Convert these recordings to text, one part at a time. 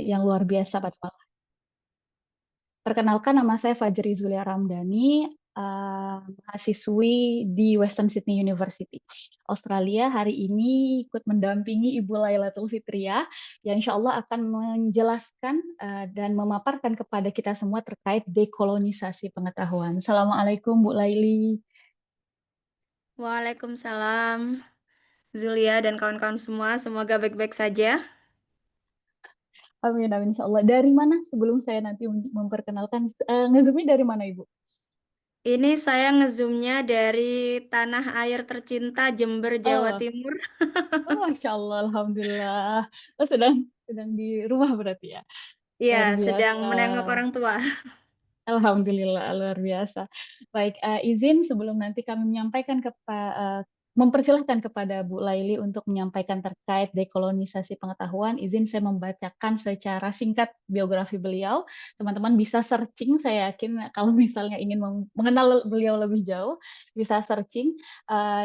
yang luar biasa pada malam. Perkenalkan, nama saya Fajri Zulia Ramdhani, mahasiswi di Western Sydney University, Australia. Hari ini ikut mendampingi Ibu Lailatul Fitriah yang insya Allah akan menjelaskan dan memaparkan kepada kita semua terkait dekolonisasi pengetahuan. Assalamualaikum Bu Laili. Waalaikumsalam, Zulia dan kawan-kawan semua. Semoga baik-baik saja. Amin, amin insya Allah. Dari mana sebelum saya nanti memperkenalkan, ngezoomnya dari mana Ibu? Ini saya ngezoomnya dari tanah air tercinta Jember, Jawa Oh, Timur. oh, Masya Allah, Alhamdulillah. Oh, sedang di rumah berarti ya. Iya, Luar sedang biasa. menengok orang tua. Alhamdulillah, luar biasa. Baik, izin sebelum nanti kami menyampaikan mempersilahkan kepada Bu Laili untuk menyampaikan terkait dekolonisasi pengetahuan. Izin saya membacakan secara singkat biografi beliau. Teman-teman bisa searching, saya yakin kalau misalnya ingin mengenal beliau lebih jauh, bisa searching.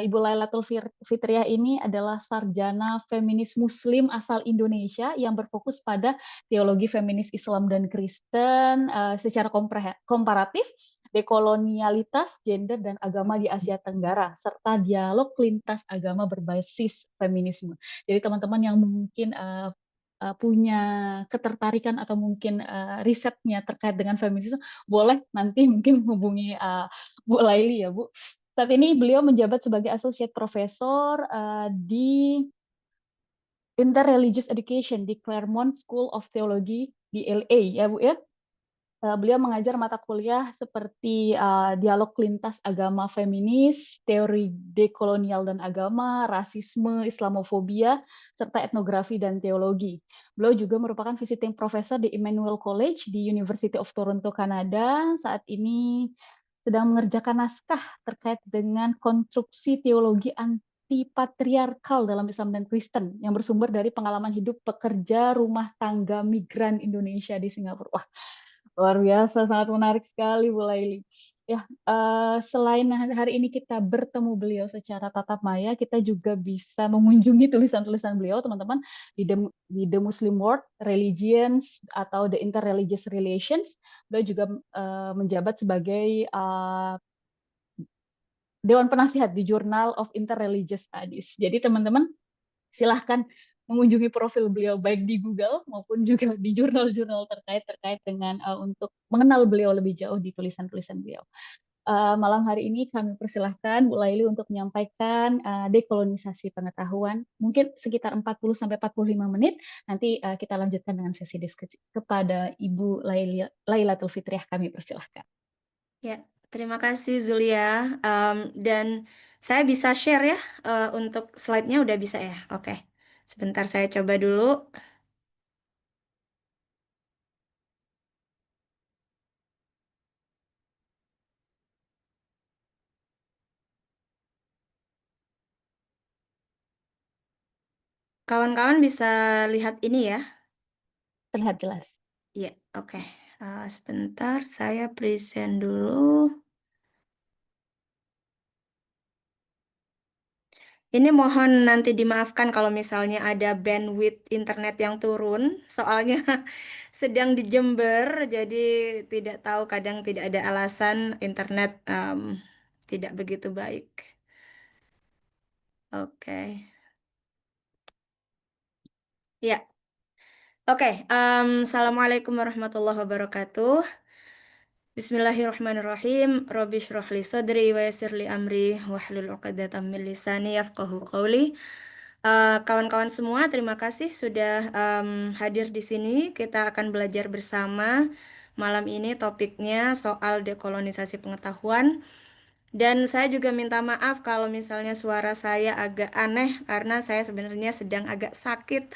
Ibu Lailatul Fitriah ini adalah sarjana feminis Muslim asal Indonesia yang berfokus pada teologi feminis Islam dan Kristen secara komparatif, dekolonialitas, gender, dan agama di Asia Tenggara, serta dialog lintas agama berbasis feminisme. Jadi teman-teman yang mungkin punya ketertarikan atau mungkin risetnya terkait dengan feminisme, boleh nanti mungkin menghubungi Bu Laili ya Bu. Saat ini beliau menjabat sebagai Associate Professor di Interreligious Education di Claremont School of Theology di LA ya Bu ya. Beliau mengajar mata kuliah seperti dialog lintas agama feminis, teori dekolonial dan agama, rasisme, Islamofobia, serta etnografi dan teologi. Beliau juga merupakan visiting professor di Emmanuel College di University of Toronto, Kanada. Saat ini sedang mengerjakan naskah terkait dengan konstruksi teologi anti-patriarkal dalam Islam dan Kristen yang bersumber dari pengalaman hidup pekerja rumah tangga migran Indonesia di Singapura. Wah, luar biasa, sangat menarik sekali Bu Laili. Ya, selain hari ini kita bertemu beliau secara tatap maya, kita juga bisa mengunjungi tulisan-tulisan beliau, teman-teman, di The Muslim World, Religions, atau The Interreligious Relations. Beliau juga menjabat sebagai Dewan Penasihat di Journal of Interreligious Studies. Jadi teman-teman silahkan mengunjungi profil beliau baik di Google maupun juga di jurnal-jurnal terkait dengan untuk mengenal beliau lebih jauh di tulisan-tulisan beliau. Malam hari ini kami persilahkan Bu Laili untuk menyampaikan dekolonisasi pengetahuan. Mungkin sekitar 40 sampai 45 menit. Nanti kita lanjutkan dengan sesi diskusi kepada Ibu Lailatul Fitriah, kami persilahkan. Ya, terima kasih Zulia. Dan saya bisa share ya untuk slide-nya udah bisa ya. Oke, sebentar saya coba dulu. Kawan-kawan bisa lihat ini ya. Terlihat jelas. Iya, oke. Sebentar saya present dulu. Ini mohon nanti dimaafkan kalau misalnya ada bandwidth internet yang turun, soalnya sedang di Jember, jadi tidak tahu kadang tidak ada alasan internet tidak begitu baik. Oke, ya, oke. Assalamualaikum warahmatullahi wabarakatuh. Bismillahirrahmanirrahim. Rabbi shrah li sadri wa yassir li amri wahlul 'uqdatam min lisani yafqahu qawli. Kawan-kawan semua, terima kasih sudah hadir di sini. Kita akan belajar bersama. Malam ini topiknya soal dekolonisasi pengetahuan. Dan saya juga minta maaf kalau misalnya suara saya agak aneh karena saya sebenarnya sedang agak sakit.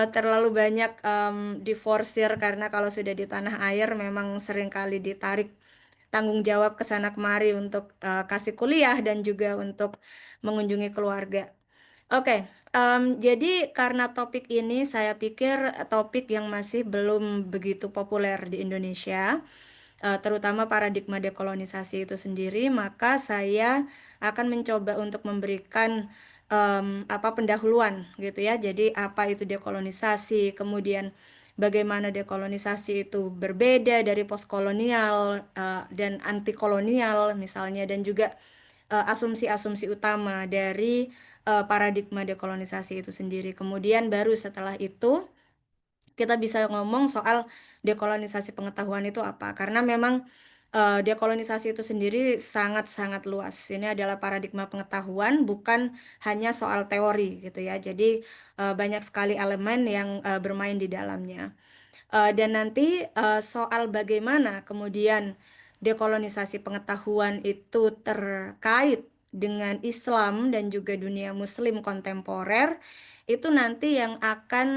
Terlalu banyak diforsir karena kalau sudah di tanah air memang seringkali ditarik tanggung jawab ke sana kemari untuk kasih kuliah dan juga untuk mengunjungi keluarga. Oke, jadi karena topik ini saya pikir topik yang masih belum begitu populer di Indonesia, terutama paradigma dekolonisasi itu sendiri, maka saya akan mencoba untuk memberikan apa pendahuluan gitu ya. Jadi apa itu dekolonisasi, kemudian bagaimana dekolonisasi itu berbeda dari postkolonial dan anti kolonial misalnya, dan juga asumsi-asumsi utama dari paradigma dekolonisasi itu sendiri. Kemudian baru setelah itu kita bisa ngomong soal dekolonisasi pengetahuan itu apa. Karena memang dekolonisasi itu sendiri sangat-sangat luas. Ini adalah paradigma pengetahuan, bukan hanya soal teori gitu ya. Jadi banyak sekali elemen yang bermain di dalamnya. Dan nanti soal bagaimana kemudian dekolonisasi pengetahuan itu terkait dengan Islam dan juga dunia Muslim kontemporer, itu nanti yang akan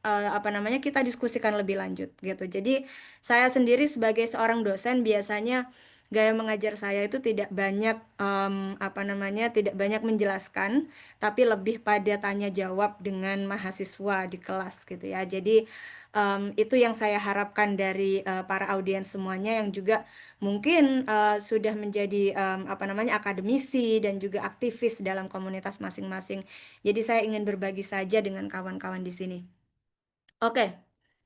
apa namanya, kita diskusikan lebih lanjut gitu. Jadi saya sendiri sebagai seorang dosen biasanya gaya mengajar saya itu tidak banyak apa namanya, tidak banyak menjelaskan, tapi lebih pada tanya jawab dengan mahasiswa di kelas gitu ya. Jadi itu yang saya harapkan dari para audiens semuanya yang juga mungkin sudah menjadi apa namanya, akademisi dan juga aktivis dalam komunitas masing-masing. Jadi saya ingin berbagi saja dengan kawan-kawan di sini. Oke,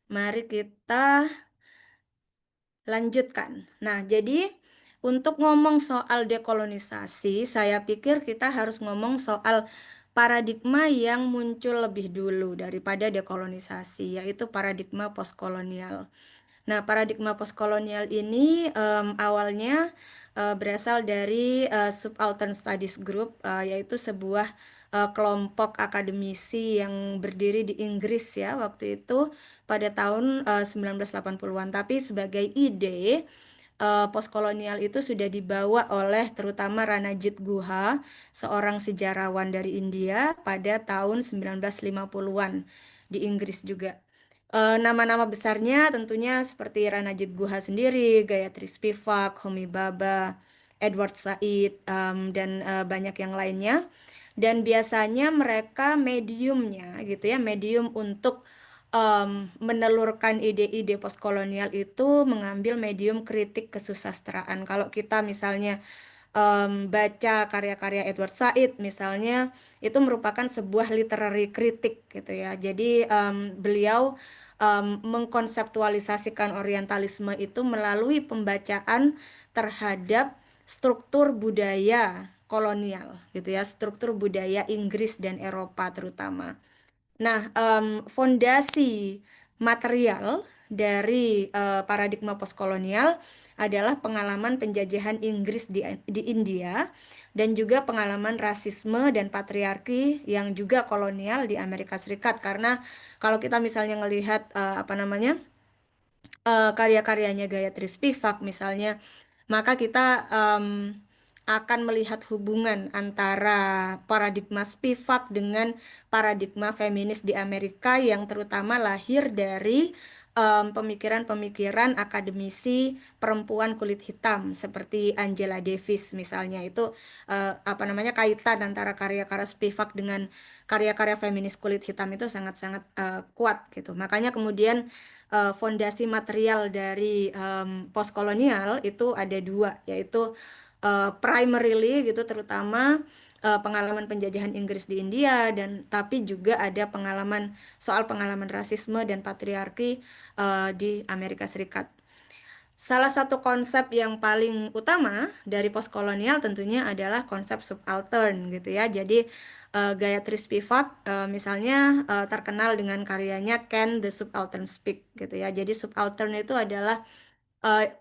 mari kita lanjutkan. Nah, jadi untuk ngomong soal dekolonisasi, saya pikir kita harus ngomong soal paradigma yang muncul lebih dulu daripada dekolonisasi, yaitu paradigma postkolonial. Nah, paradigma postkolonial ini awalnya berasal dari Subaltern Studies Group, yaitu sebuah kelompok akademisi yang berdiri di Inggris ya waktu itu pada tahun 1980-an. Tapi sebagai ide postkolonial itu sudah dibawa oleh terutama Ranajit Guha, seorang sejarawan dari India pada tahun 1950-an di Inggris juga. Nama-nama besarnya tentunya seperti Ranajit Guha sendiri, Gayatri Spivak, Homi Bhabha, Edward Said, dan banyak yang lainnya. Dan biasanya mereka mediumnya gitu ya, medium untuk menelurkan ide-ide postkolonial itu mengambil medium kritik kesusastraan. Kalau kita misalnya baca karya-karya Edward Said misalnya, itu merupakan sebuah literary kritik gitu ya. Jadi beliau mengkonseptualisasikan orientalisme itu melalui pembacaan terhadap struktur budaya kolonial gitu ya, struktur budaya Inggris dan Eropa terutama. Nah, fondasi material dari paradigma postkolonial adalah pengalaman penjajahan Inggris di India dan juga pengalaman rasisme dan patriarki yang juga kolonial di Amerika Serikat. Karena kalau kita misalnya melihat apa namanya, karya-karyanya Gayatri Spivak misalnya, maka kita akan melihat hubungan antara paradigma Spivak dengan paradigma feminis di Amerika yang terutama lahir dari pemikiran-pemikiran akademisi perempuan kulit hitam seperti Angela Davis misalnya. Itu apa namanya, kaitan antara karya-karya Spivak dengan karya-karya feminis kulit hitam itu sangat-sangat kuat gitu. Makanya kemudian fondasi material dari postkolonial itu ada dua, yaitu primarily gitu terutama pengalaman penjajahan Inggris di India, dan tapi juga ada pengalaman rasisme dan patriarki di Amerika Serikat. Salah satu konsep yang paling utama dari postkolonial tentunya adalah konsep subaltern gitu ya. Jadi Gayatri Spivak misalnya terkenal dengan karyanya Can the Subaltern Speak gitu ya. Jadi subaltern itu adalah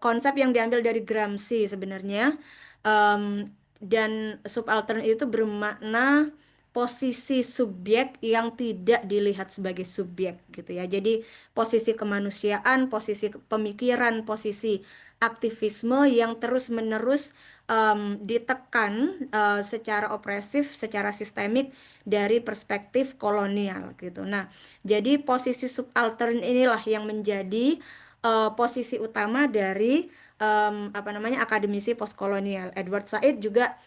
konsep yang diambil dari Gramsci sebenarnya. Em, dan subaltern itu bermakna posisi subjek yang tidak dilihat sebagai subjek gitu ya. Jadi posisi kemanusiaan, posisi pemikiran, posisi aktivisme yang terus-menerus ditekan secara opresif, secara sistemik dari perspektif kolonial gitu. Nah, jadi posisi subaltern inilah yang menjadi posisi utama dari apa namanya, akademisi postkolonial. Edward Said juga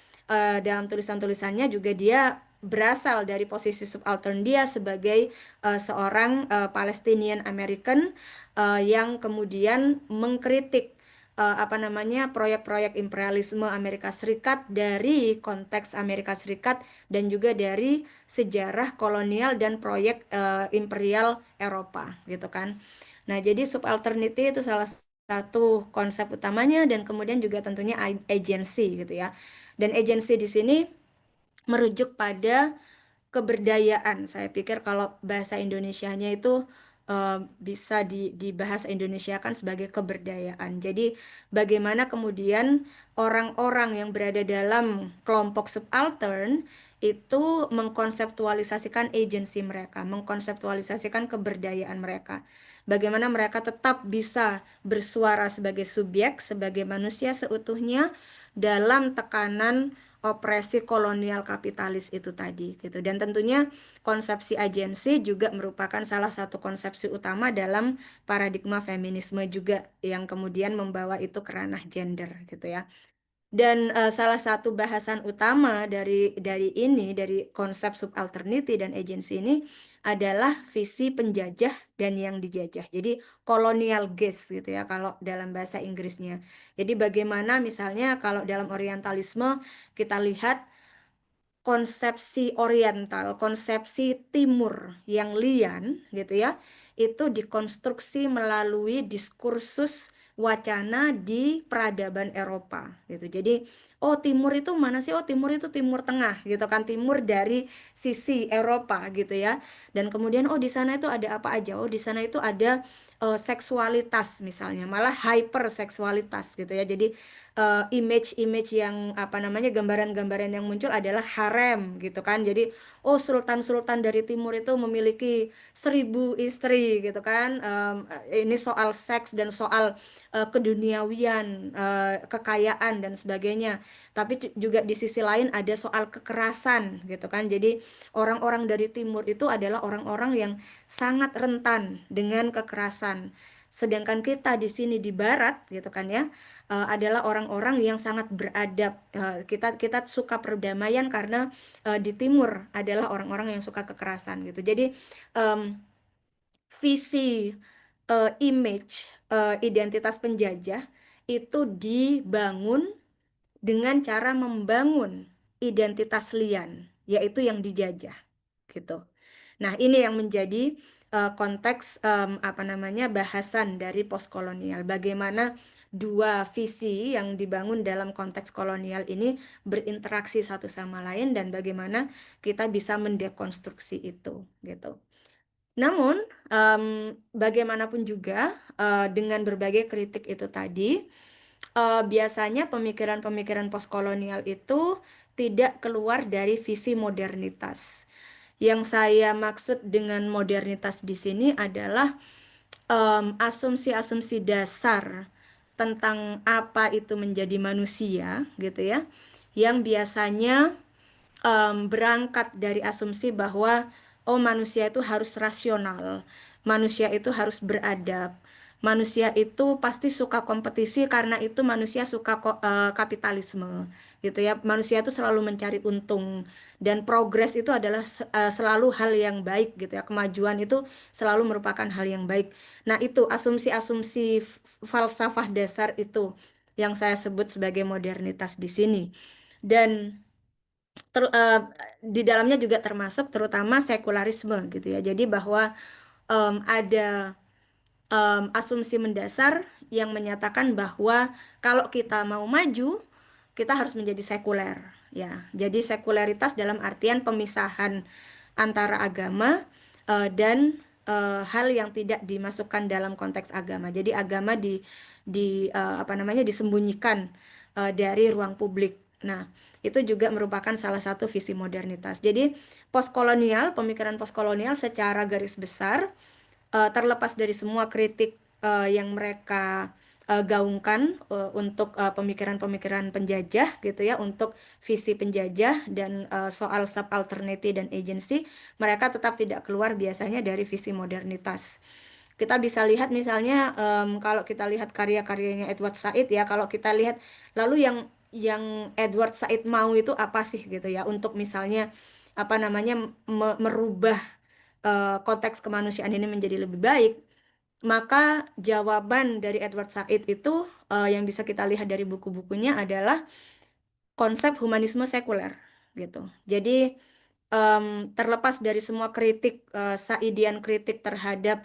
dalam tulisan-tulisannya juga dia berasal dari posisi subaltern dia sebagai seorang Palestinian American yang kemudian mengkritik apa namanya proyek-proyek imperialisme Amerika Serikat dari konteks Amerika Serikat dan juga dari sejarah kolonial dan proyek imperial Eropa gitu kan. Nah, jadi subalternity itu salah satu konsep utamanya dan kemudian juga tentunya agency gitu ya. Dan agency di sini merujuk pada keberdayaan. Saya pikir kalau bahasa Indonesianya itu bisa dibahas Indonesia kan sebagai keberdayaan. Jadi bagaimana kemudian orang-orang yang berada dalam kelompok subaltern itu mengkonseptualisasikan agensi mereka, mengkonseptualisasikan keberdayaan mereka. Bagaimana mereka tetap bisa bersuara sebagai subjek, sebagai manusia seutuhnya dalam tekanan opresi kolonial kapitalis itu tadi gitu. Dan tentunya konsepsi agensi juga merupakan salah satu konsepsi utama dalam paradigma feminisme juga yang kemudian membawa itu ke ranah gender gitu ya. Dan salah satu bahasan utama dari konsep subalternity dan agency ini adalah visi penjajah dan yang dijajah. Jadi colonial gaze gitu ya kalau dalam bahasa Inggrisnya. Jadi bagaimana misalnya kalau dalam orientalisme kita lihat konsepsi oriental, konsepsi timur yang lian gitu ya, itu dikonstruksi melalui diskursus wacana di peradaban Eropa gitu. Jadi, oh timur itu mana sih? Oh timur itu timur tengah gitu kan, timur dari sisi Eropa gitu ya. Dan kemudian oh di sana itu ada apa aja? Oh di sana itu ada seksualitas misalnya, malah hyperseksualitas gitu ya. Jadi image-image yang apa namanya gambaran-gambaran yang muncul adalah harem gitu kan. Jadi oh sultan-sultan dari timur itu memiliki 1.000 istri gitu kan. Ini soal seks dan soal keduniawian, kekayaan dan sebagainya. Tapi juga di sisi lain ada soal kekerasan gitu kan. Jadi orang-orang dari timur itu adalah orang-orang yang sangat rentan dengan kekerasan. Sedangkan kita di sini di barat gitu kan ya, adalah orang-orang yang sangat beradab. Kita kita suka perdamaian karena di timur adalah orang-orang yang suka kekerasan gitu. Jadi em, visi image identitas penjajah itu dibangun dengan cara membangun identitas lian, yaitu yang dijajah gitu. Nah, ini yang menjadi konteks apa namanya bahasan dari postkolonial. Bagaimana dua visi yang dibangun dalam konteks kolonial ini berinteraksi satu sama lain dan bagaimana kita bisa mendekonstruksi itu gitu. Namun, bagaimanapun juga dengan berbagai kritik itu tadi, biasanya pemikiran-pemikiran postkolonial itu tidak keluar dari visi modernitas. Yang saya maksud dengan modernitas di sini adalah asumsi-asumsi dasar tentang apa itu menjadi manusia, gitu ya, yang biasanya berangkat dari asumsi bahwa oh manusia itu harus rasional, manusia itu harus beradab, manusia itu pasti suka kompetisi karena itu manusia suka kapitalisme gitu ya. Manusia itu selalu mencari untung dan progres itu adalah selalu hal yang baik gitu ya. Kemajuan itu selalu merupakan hal yang baik. Nah, itu asumsi-asumsi falsafah dasar itu yang saya sebut sebagai modernitas di sini. Dan ter- eh, di dalamnya juga termasuk terutama sekularisme gitu ya. Jadi bahwa ada asumsi mendasar yang menyatakan bahwa kalau kita mau maju, kita harus menjadi sekuler ya. Jadi sekularitas dalam artian pemisahan antara agama dan hal yang tidak dimasukkan dalam konteks agama. Jadi agama apa namanya disembunyikan dari ruang publik. Nah, itu juga merupakan salah satu visi modernitas. Jadi postkolonial, pemikiran postkolonial secara garis besar terlepas dari semua kritik yang mereka gaungkan untuk pemikiran-pemikiran penjajah gitu ya, untuk visi penjajah dan soal subalternity dan agency, mereka tetap tidak keluar biasanya dari visi modernitas. Kita bisa lihat misalnya kalau kita lihat karya-karyanya Edward Said ya, kalau kita lihat lalu yang Edward Said mau itu apa sih gitu ya, untuk misalnya apa namanya merubah konteks kemanusiaan ini menjadi lebih baik. Maka jawaban dari Edward Said itu yang bisa kita lihat dari buku-bukunya adalah konsep humanisme sekuler gitu. Jadi terlepas dari semua kritik, Saidian kritik terhadap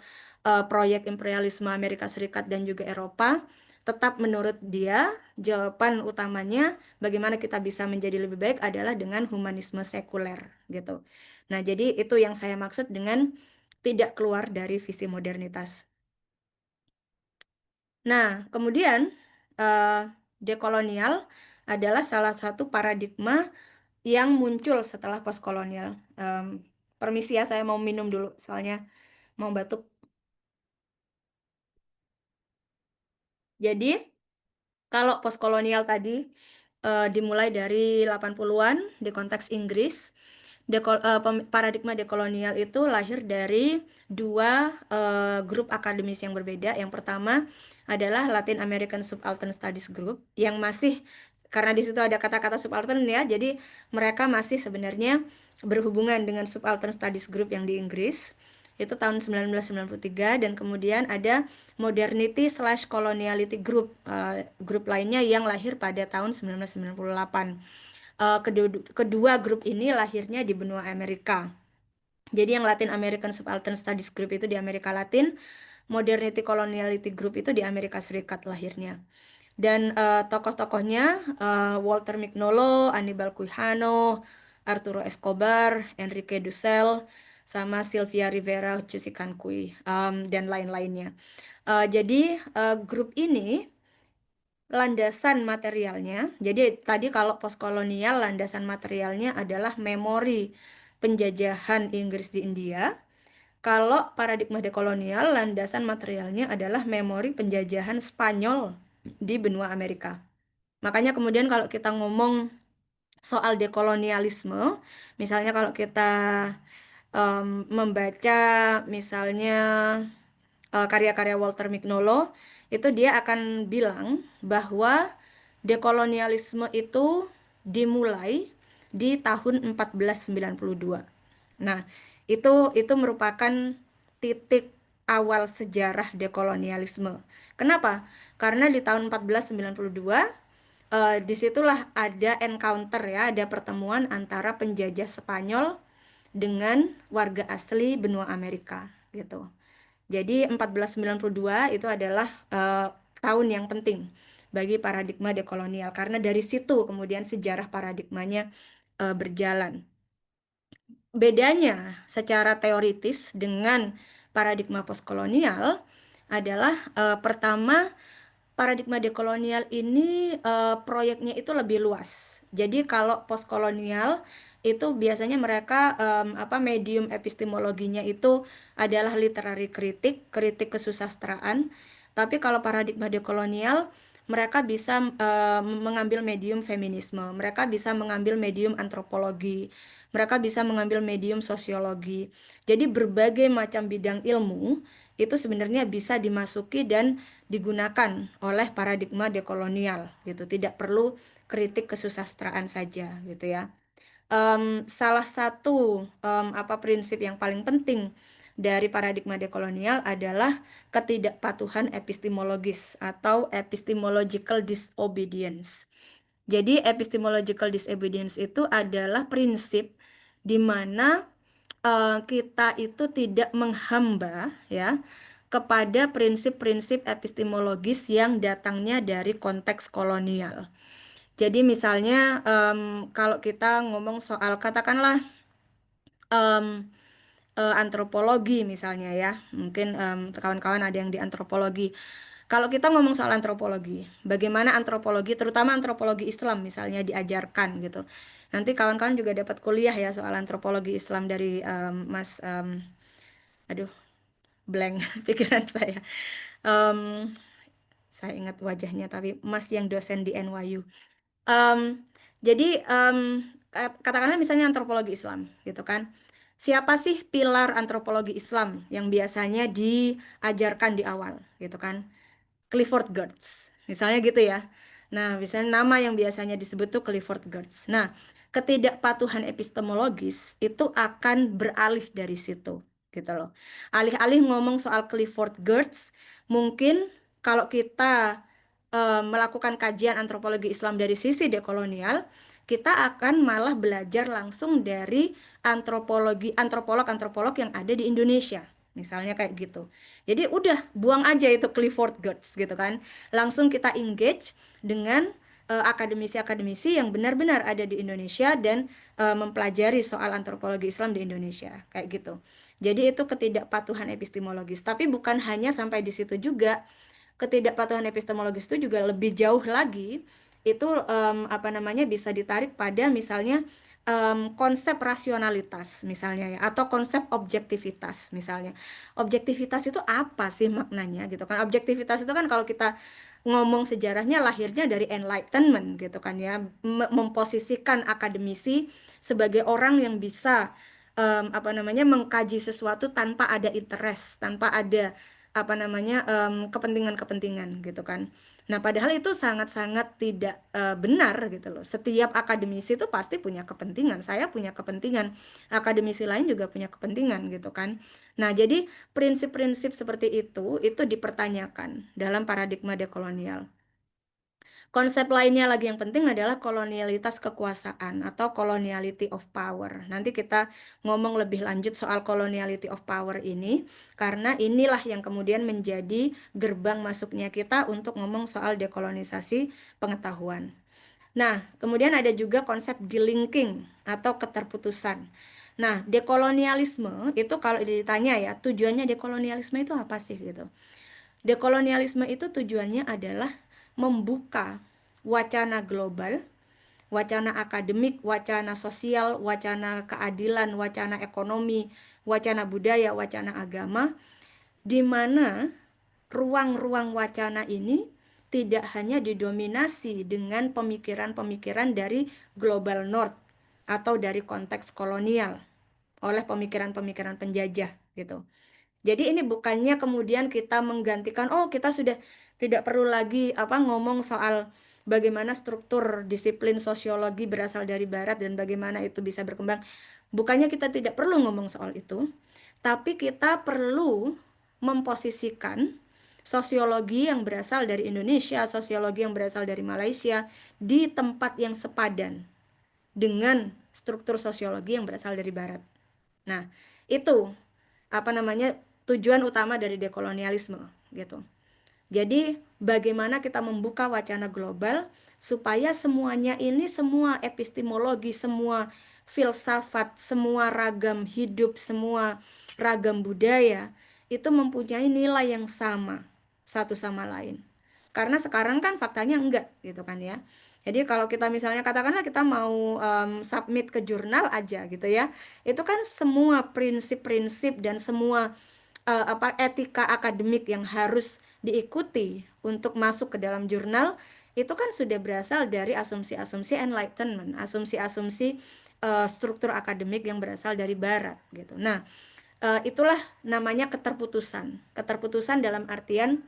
proyek imperialisme Amerika Serikat dan juga Eropa, tetap menurut dia jawaban utamanya bagaimana kita bisa menjadi lebih baik adalah dengan humanisme sekuler gitu. Nah, jadi itu yang saya maksud dengan tidak keluar dari visi modernitas. Nah, kemudian eh, dekolonial adalah salah satu paradigma yang muncul setelah postkolonial. Em, Permisi ya, saya mau minum dulu, soalnya mau batuk. Jadi, kalau postkolonial tadi dimulai dari 80-an di konteks Inggris, paradigma dekolonial itu lahir dari dua grup akademis yang berbeda. Yang pertama adalah Latin American Subaltern Studies Group yang masih, karena di situ ada kata-kata subaltern ya, jadi mereka masih sebenarnya berhubungan dengan Subaltern Studies Group yang di Inggris. Itu tahun 1993, dan kemudian ada Modernity slash Coloniality Group, grup lainnya yang lahir pada tahun 1998. Kedua grup ini lahirnya di benua Amerika. Jadi yang Latin American Subaltern Studies Group itu di Amerika Latin, Modernity Coloniality Group itu di Amerika Serikat lahirnya. Dan tokoh-tokohnya Walter Mignolo, Anibal Quijano, Arturo Escobar, Enrique Dussel, sama Sylvia Rivera Cusicancui, dan lain-lainnya. Jadi grup ini landasan materialnya, jadi tadi kalau postkolonial landasan materialnya adalah memori penjajahan Inggris di India. Kalau paradigma dekolonial landasan materialnya adalah memori penjajahan Spanyol di benua Amerika. Makanya kemudian kalau kita ngomong soal dekolonialisme, misalnya kalau kita membaca misalnya karya-karya Walter Mignolo, itu dia akan bilang bahwa dekolonialisme itu dimulai di tahun 1492. Nah, itu merupakan titik awal sejarah dekolonialisme. Kenapa? Karena di tahun 1492 disitulah ada encounter ya, ada pertemuan antara penjajah Spanyol dengan warga asli benua Amerika gitu. Jadi 1492 itu adalah tahun yang penting bagi paradigma dekolonial karena dari situ kemudian sejarah paradigmanya berjalan. Bedanya secara teoritis dengan paradigma postkolonial adalah pertama, paradigma dekolonial ini proyeknya itu lebih luas. Jadi kalau postkolonial itu biasanya mereka medium epistemologinya itu adalah literary kritik, kritik kesusastraan. Tapi kalau paradigma dekolonial mereka bisa mengambil medium feminisme, mereka bisa mengambil medium antropologi, mereka bisa mengambil medium sosiologi. Jadi berbagai macam bidang ilmu itu sebenarnya bisa dimasuki dan digunakan oleh paradigma dekolonial gitu. Tidak perlu kritik kesusastraan saja gitu ya. Salah satu prinsip yang paling penting dari paradigma dekolonial adalah ketidakpatuhan epistemologis atau epistemological disobedience. Jadi epistemological disobedience itu adalah prinsip di mana kita itu tidak menghamba ya kepada prinsip-prinsip epistemologis yang datangnya dari konteks kolonial. Jadi misalnya kalau kita ngomong soal katakanlah em, antropologi misalnya ya, mungkin kawan-kawan ada yang di antropologi. Kalau kita ngomong soal antropologi, bagaimana antropologi, terutama antropologi Islam misalnya diajarkan gitu. Nanti kawan-kawan juga dapat kuliah ya soal antropologi Islam dari Mas, aduh, blank pikiran saya. Em, saya ingat wajahnya, tapi Mas yang dosen di NYU. Em, jadi katakanlah misalnya antropologi Islam gitu kan. Siapa sih pilar antropologi Islam yang biasanya diajarkan di awal gitu kan? Clifford Geertz, misalnya gitu ya. Nah, misalnya nama yang biasanya disebut tuh Clifford Geertz. Nah, ketidakpatuhan epistemologis itu akan beralih dari situ. gitu loh. Alih-alih ngomong soal Clifford Geertz, mungkin kalau kita melakukan kajian antropologi Islam dari sisi dekolonial, kita akan malah belajar langsung dari antropolog-antropolog yang ada di Indonesia. Misalnya kayak gitu. Jadi udah buang aja itu Clifford Geertz gitu kan. Langsung kita engage dengan akademisi-akademisi yang benar-benar ada di Indonesia dan mempelajari soal antropologi Islam di Indonesia kayak gitu. Jadi itu ketidakpatuhan epistemologis. Tapi bukan hanya sampai di situ juga, ketidakpatuhan epistemologis itu juga lebih jauh lagi. Itu apa namanya, bisa ditarik pada misalnya konsep rasionalitas misalnya ya, atau konsep objektivitas misalnya. Objektivitas itu apa sih maknanya gitu kan? Objektivitas itu kan kalau kita ngomong sejarahnya lahirnya dari enlightenment gitu kan ya, memposisikan akademisi sebagai orang yang bisa apa namanya, mengkaji sesuatu tanpa ada interest, tanpa ada apa namanya, kepentingan-kepentingan gitu kan. Nah, padahal itu sangat-sangat tidak benar gitu loh. Setiap akademisi itu pasti punya kepentingan. Saya punya kepentingan, akademisi lain juga punya kepentingan gitu kan. Nah, jadi prinsip-prinsip seperti itu dipertanyakan dalam paradigma dekolonial. Konsep lainnya lagi yang penting adalah kolonialitas kekuasaan atau coloniality of power. Nanti kita ngomong lebih lanjut soal coloniality of power ini, karena inilah yang kemudian menjadi gerbang masuknya kita untuk ngomong soal dekolonisasi pengetahuan. Nah, kemudian ada juga konsep delinking atau keterputusan. Nah, dekolonialisme itu kalau ditanya ya, tujuannya dekolonialisme itu apa sih gitu. Dekolonialisme itu tujuannya adalah membuka wacana global, wacana akademik, wacana sosial, wacana keadilan, wacana ekonomi, wacana budaya, wacana agama, di mana ruang-ruang wacana ini tidak hanya didominasi dengan pemikiran-pemikiran dari global north atau dari konteks kolonial oleh pemikiran-pemikiran penjajah gitu. Jadi ini bukannya kemudian kita menggantikan, oh kita sudah tidak perlu lagi apa ngomong soal bagaimana struktur disiplin sosiologi berasal dari barat dan bagaimana itu bisa berkembang. Bukannya kita tidak perlu ngomong soal itu, tapi kita perlu memposisikan sosiologi yang berasal dari Indonesia, sosiologi yang berasal dari Malaysia di tempat yang sepadan dengan struktur sosiologi yang berasal dari barat. Nah, itu apa namanya, tujuan utama dari dekolonialisme gitu. Jadi bagaimana kita membuka wacana global supaya semuanya ini, semua epistemologi, semua filsafat, semua ragam hidup, semua ragam budaya itu mempunyai nilai yang sama satu sama lain. Karena sekarang kan faktanya enggak gitu kan ya. Jadi kalau kita misalnya katakanlah kita mau submit ke jurnal aja gitu ya, itu kan semua prinsip-prinsip dan semua apa etika akademik yang harus diikuti untuk masuk ke dalam jurnal itu kan sudah berasal dari asumsi-asumsi enlightenment, asumsi-asumsi struktur akademik yang berasal dari barat gitu. Nah, itulah namanya keterputusan. Keterputusan dalam artian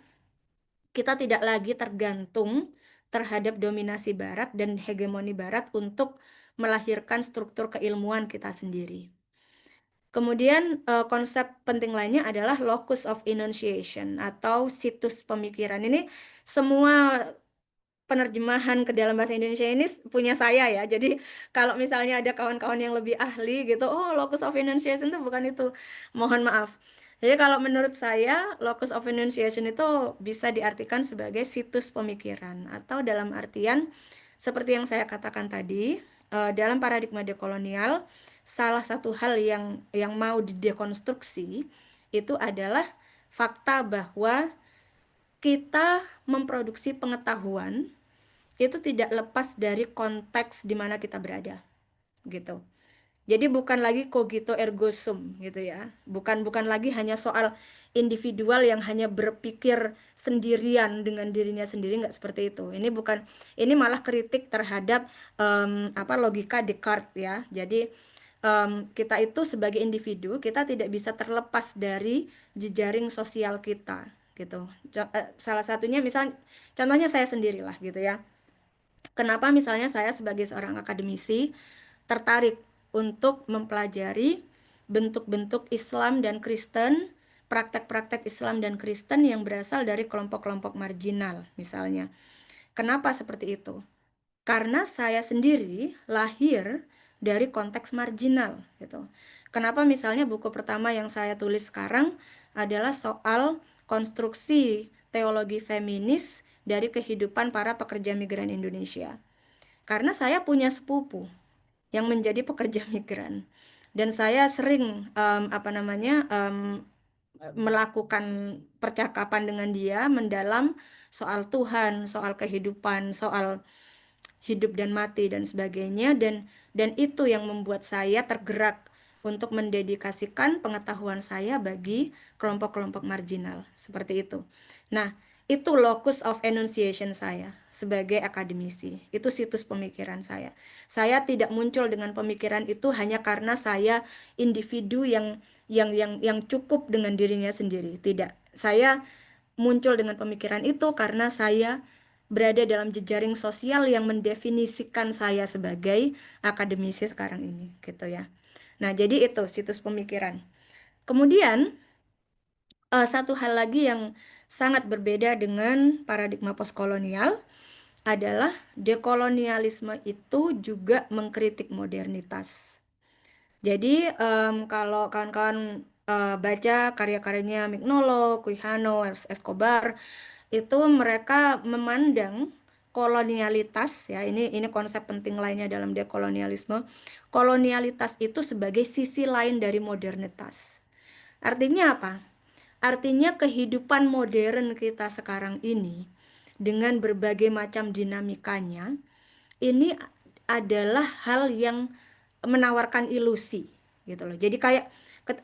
kita tidak lagi tergantung terhadap dominasi barat dan hegemoni barat untuk melahirkan struktur keilmuan kita sendiri. Kemudian konsep penting lainnya adalah locus of enunciation atau situs pemikiran. Ini semua penerjemahan ke dalam bahasa Indonesia ini punya saya ya. Jadi kalau misalnya ada kawan-kawan yang lebih ahli gitu, oh locus of enunciation itu bukan itu. Mohon maaf. Jadi kalau menurut saya locus of enunciation itu bisa diartikan sebagai situs pemikiran atau dalam artian seperti yang saya katakan tadi, dalam paradigma dekolonial salah satu hal yang mau didekonstruksi itu adalah fakta bahwa kita memproduksi pengetahuan itu tidak lepas dari konteks di mana kita berada, gitu. Jadi bukan lagi cogito ergo sum gitu ya. Bukan lagi hanya soal individual yang hanya berpikir sendirian dengan dirinya sendiri, nggak seperti itu. Ini bukan, ini malah kritik terhadap apa logika Descartes ya. Jadi kita itu sebagai individu kita tidak bisa terlepas dari jejaring sosial kita gitu. Salah satunya misal contohnya saya sendirilah gitu ya. Kenapa misalnya saya sebagai seorang akademisi tertarik untuk mempelajari bentuk-bentuk Islam dan Kristen, praktek-praktek Islam dan Kristen yang berasal dari kelompok-kelompok marginal, misalnya. Kenapa seperti itu? Karena saya sendiri lahir dari konteks marginal, gitu. Kenapa misalnya buku pertama yang saya tulis sekarang adalah soal konstruksi teologi feminis dari kehidupan para pekerja migran Indonesia. Karena saya punya sepupu yang menjadi pekerja migran dan saya sering melakukan percakapan dengan dia mendalam soal Tuhan, soal kehidupan, soal hidup dan mati dan sebagainya, dan itu yang membuat saya tergerak untuk mendedikasikan pengetahuan saya bagi kelompok-kelompok marginal seperti itu. Nah, itu locus of enunciation saya sebagai akademisi. Itu situs pemikiran saya. Saya tidak muncul dengan pemikiran itu hanya karena saya individu yang cukup dengan dirinya sendiri. Tidak. Saya muncul dengan pemikiran itu karena saya berada dalam jejaring sosial yang mendefinisikan saya sebagai akademisi sekarang ini, gitu ya. Nah, jadi itu situs pemikiran. Kemudian, satu hal lagi yang sangat berbeda dengan paradigma postkolonial adalah dekolonialisme itu juga mengkritik modernitas. Jadi, kalau kawan-kawan baca karya-karyanya Mignolo, Quijano, Escobar, itu mereka memandang kolonialitas, ya, ini konsep penting lainnya dalam dekolonialisme. Kolonialitas itu sebagai sisi lain dari modernitas. Artinya apa? Artinya kehidupan modern kita sekarang ini dengan berbagai macam dinamikanya ini adalah hal yang menawarkan ilusi, gitu loh. Jadi kayak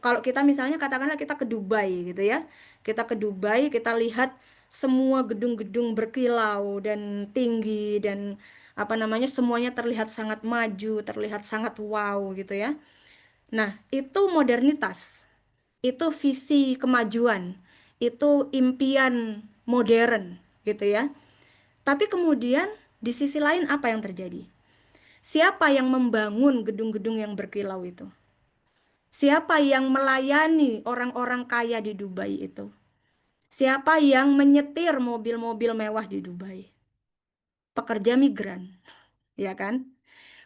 kalau kita misalnya katakanlah kita ke Dubai, gitu ya. Kita ke Dubai, kita lihat semua gedung-gedung berkilau dan tinggi dan semuanya terlihat sangat maju, terlihat sangat wow, gitu ya. Nah, itu modernitas. Itu visi kemajuan. Itu impian modern, gitu ya. Tapi kemudian di sisi lain apa yang terjadi? Siapa yang membangun gedung-gedung yang berkilau itu? Siapa yang melayani orang-orang kaya di Dubai itu? Siapa yang menyetir mobil-mobil mewah di Dubai? Pekerja migran, ya kan?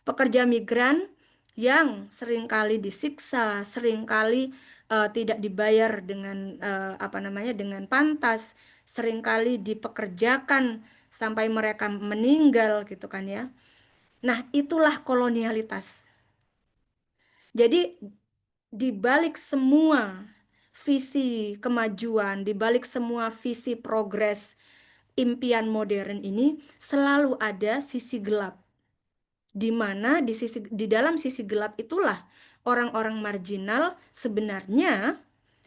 Pekerja migran yang seringkali disiksa, seringkali tidak dibayar dengan dengan pantas, seringkali dipekerjakan sampai mereka meninggal, gitu kan ya. Nah, itulah kolonialitas. Jadi di balik semua visi kemajuan, di balik semua visi progres impian modern ini selalu ada sisi gelap. Di mana di dalam sisi gelap itulah orang-orang marginal sebenarnya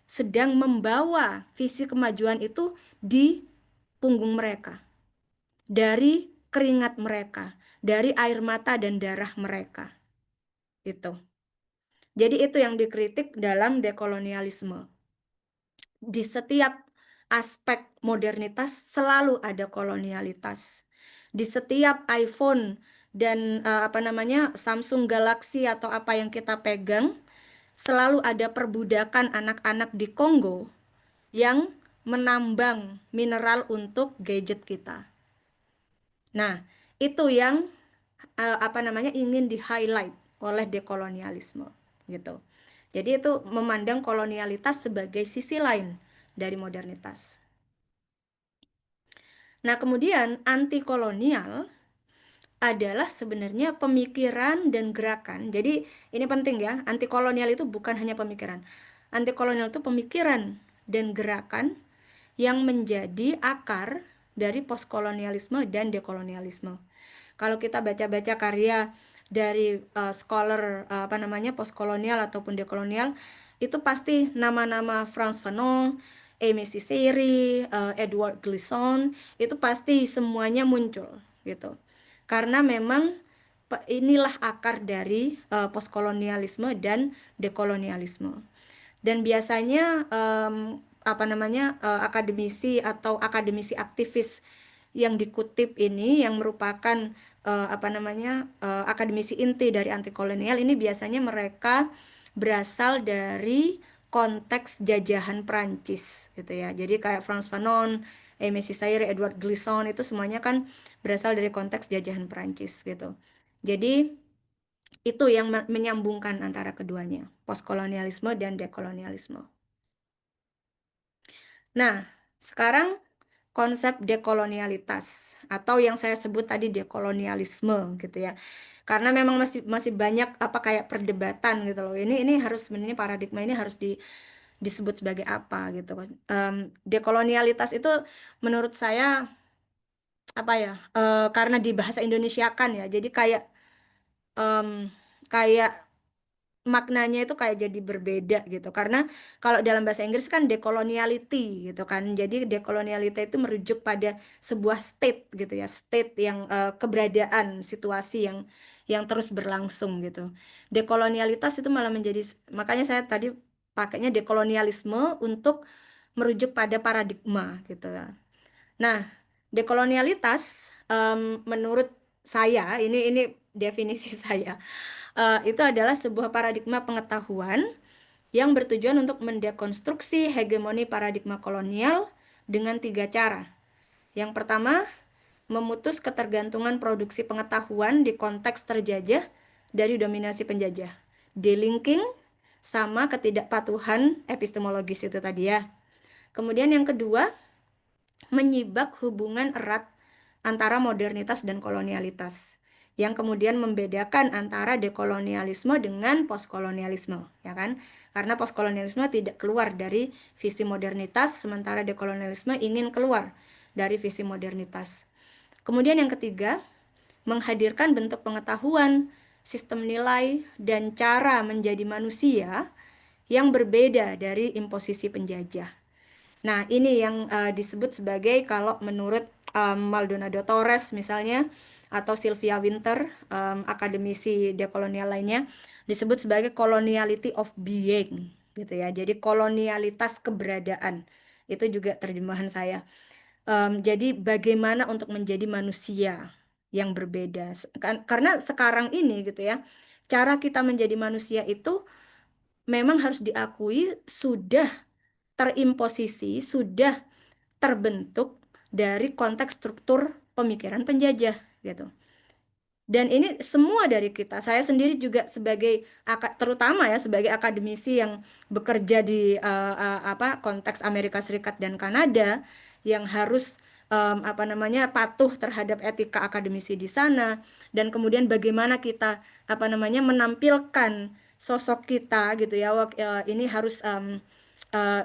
sedang membawa visi kemajuan itu di punggung mereka, dari keringat mereka, dari air mata dan darah mereka. Itu. Jadi itu yang dikritik dalam dekolonialisme. Di setiap aspek modernitas selalu ada kolonialitas. Di setiap iPhone dan Samsung Galaxy atau apa yang kita pegang, selalu ada perbudakan anak-anak di Kongo yang menambang mineral untuk gadget kita. Nah, itu yang ingin di-highlight oleh dekolonialisme, gitu. Jadi itu memandang kolonialitas sebagai sisi lain dari modernitas. Nah, kemudian anti kolonial adalah sebenarnya pemikiran dan gerakan. Jadi ini penting ya, anti kolonial itu bukan hanya pemikiran. Anti kolonial itu pemikiran dan gerakan yang menjadi akar dari postkolonialisme dan dekolonialisme. Kalau kita baca-baca karya dari scholar postkolonial ataupun dekolonial, itu pasti nama-nama Frantz Fanon, Aimé Césaire, Edward Glissant, itu pasti semuanya muncul, gitu. Karena memang inilah akar dari postkolonialisme dan dekolonialisme. Dan biasanya akademisi atau akademisi aktivis yang dikutip ini yang merupakan akademisi inti dari anti kolonial ini biasanya mereka berasal dari konteks jajahan Prancis gitu ya. Jadi kayak Frantz Fanon, Aimé Césaire, Edward Glissant itu semuanya kan berasal dari konteks jajahan Prancis gitu. Jadi itu yang menyambungkan antara keduanya, postkolonialisme dan dekolonialisme. Nah, sekarang konsep dekolonialitas atau yang saya sebut tadi dekolonialisme gitu ya. Karena memang masih masih banyak apa kayak perdebatan gitu loh. Ini harus sebenarnya paradigma ini harus disebut sebagai apa gitu. Dekolonialitas itu menurut saya apa ya? Karena di bahasa Indonesia kan ya. Jadi kayak em, kayak maknanya itu kayak jadi berbeda gitu. Karena kalau dalam bahasa Inggris kan decoloniality gitu kan. Jadi decoloniality itu merujuk pada sebuah state gitu ya, state yang keberadaan situasi yang terus berlangsung gitu. Dekolonialitas itu malah menjadi, makanya saya tadi pakainya dekolonialisme untuk merujuk pada paradigma gitu ya. Nah, dekolonialitas menurut saya ini definisi saya itu adalah sebuah paradigma pengetahuan yang bertujuan untuk mendekonstruksi hegemoni paradigma kolonial dengan tiga cara. Yang pertama, memutus ketergantungan produksi pengetahuan di konteks terjajah dari dominasi penjajah. Delinking sama ketidakpatuhan epistemologis itu tadi ya. Kemudian yang kedua, menyibak hubungan erat antara modernitas dan kolonialitas yang kemudian membedakan antara dekolonialisme dengan postkolonialisme, ya kan? Karena postkolonialisme tidak keluar dari visi modernitas, sementara dekolonialisme ingin keluar dari visi modernitas. Kemudian yang ketiga, menghadirkan bentuk pengetahuan, sistem nilai, dan cara menjadi manusia yang berbeda dari imposisi penjajah. Nah, ini yang disebut sebagai kalau menurut Maldonado Torres misalnya atau Sylvia Wynter, akademisi dekolonial lainnya, disebut sebagai coloniality of being gitu ya. Jadi kolonialitas keberadaan. Itu juga terjemahan saya. Jadi bagaimana untuk menjadi manusia yang berbeda. Karena sekarang ini gitu ya, cara kita menjadi manusia itu memang harus diakui sudah terimposisi, sudah terbentuk dari konteks struktur pemikiran penjajah gitu. Dan ini semua dari kita. Saya sendiri juga sebagai terutama ya sebagai akademisi yang bekerja di apa konteks Amerika Serikat dan Kanada yang harus apa namanya patuh terhadap etika akademisi di sana dan kemudian bagaimana kita apa namanya menampilkan sosok kita gitu ya. Ini harus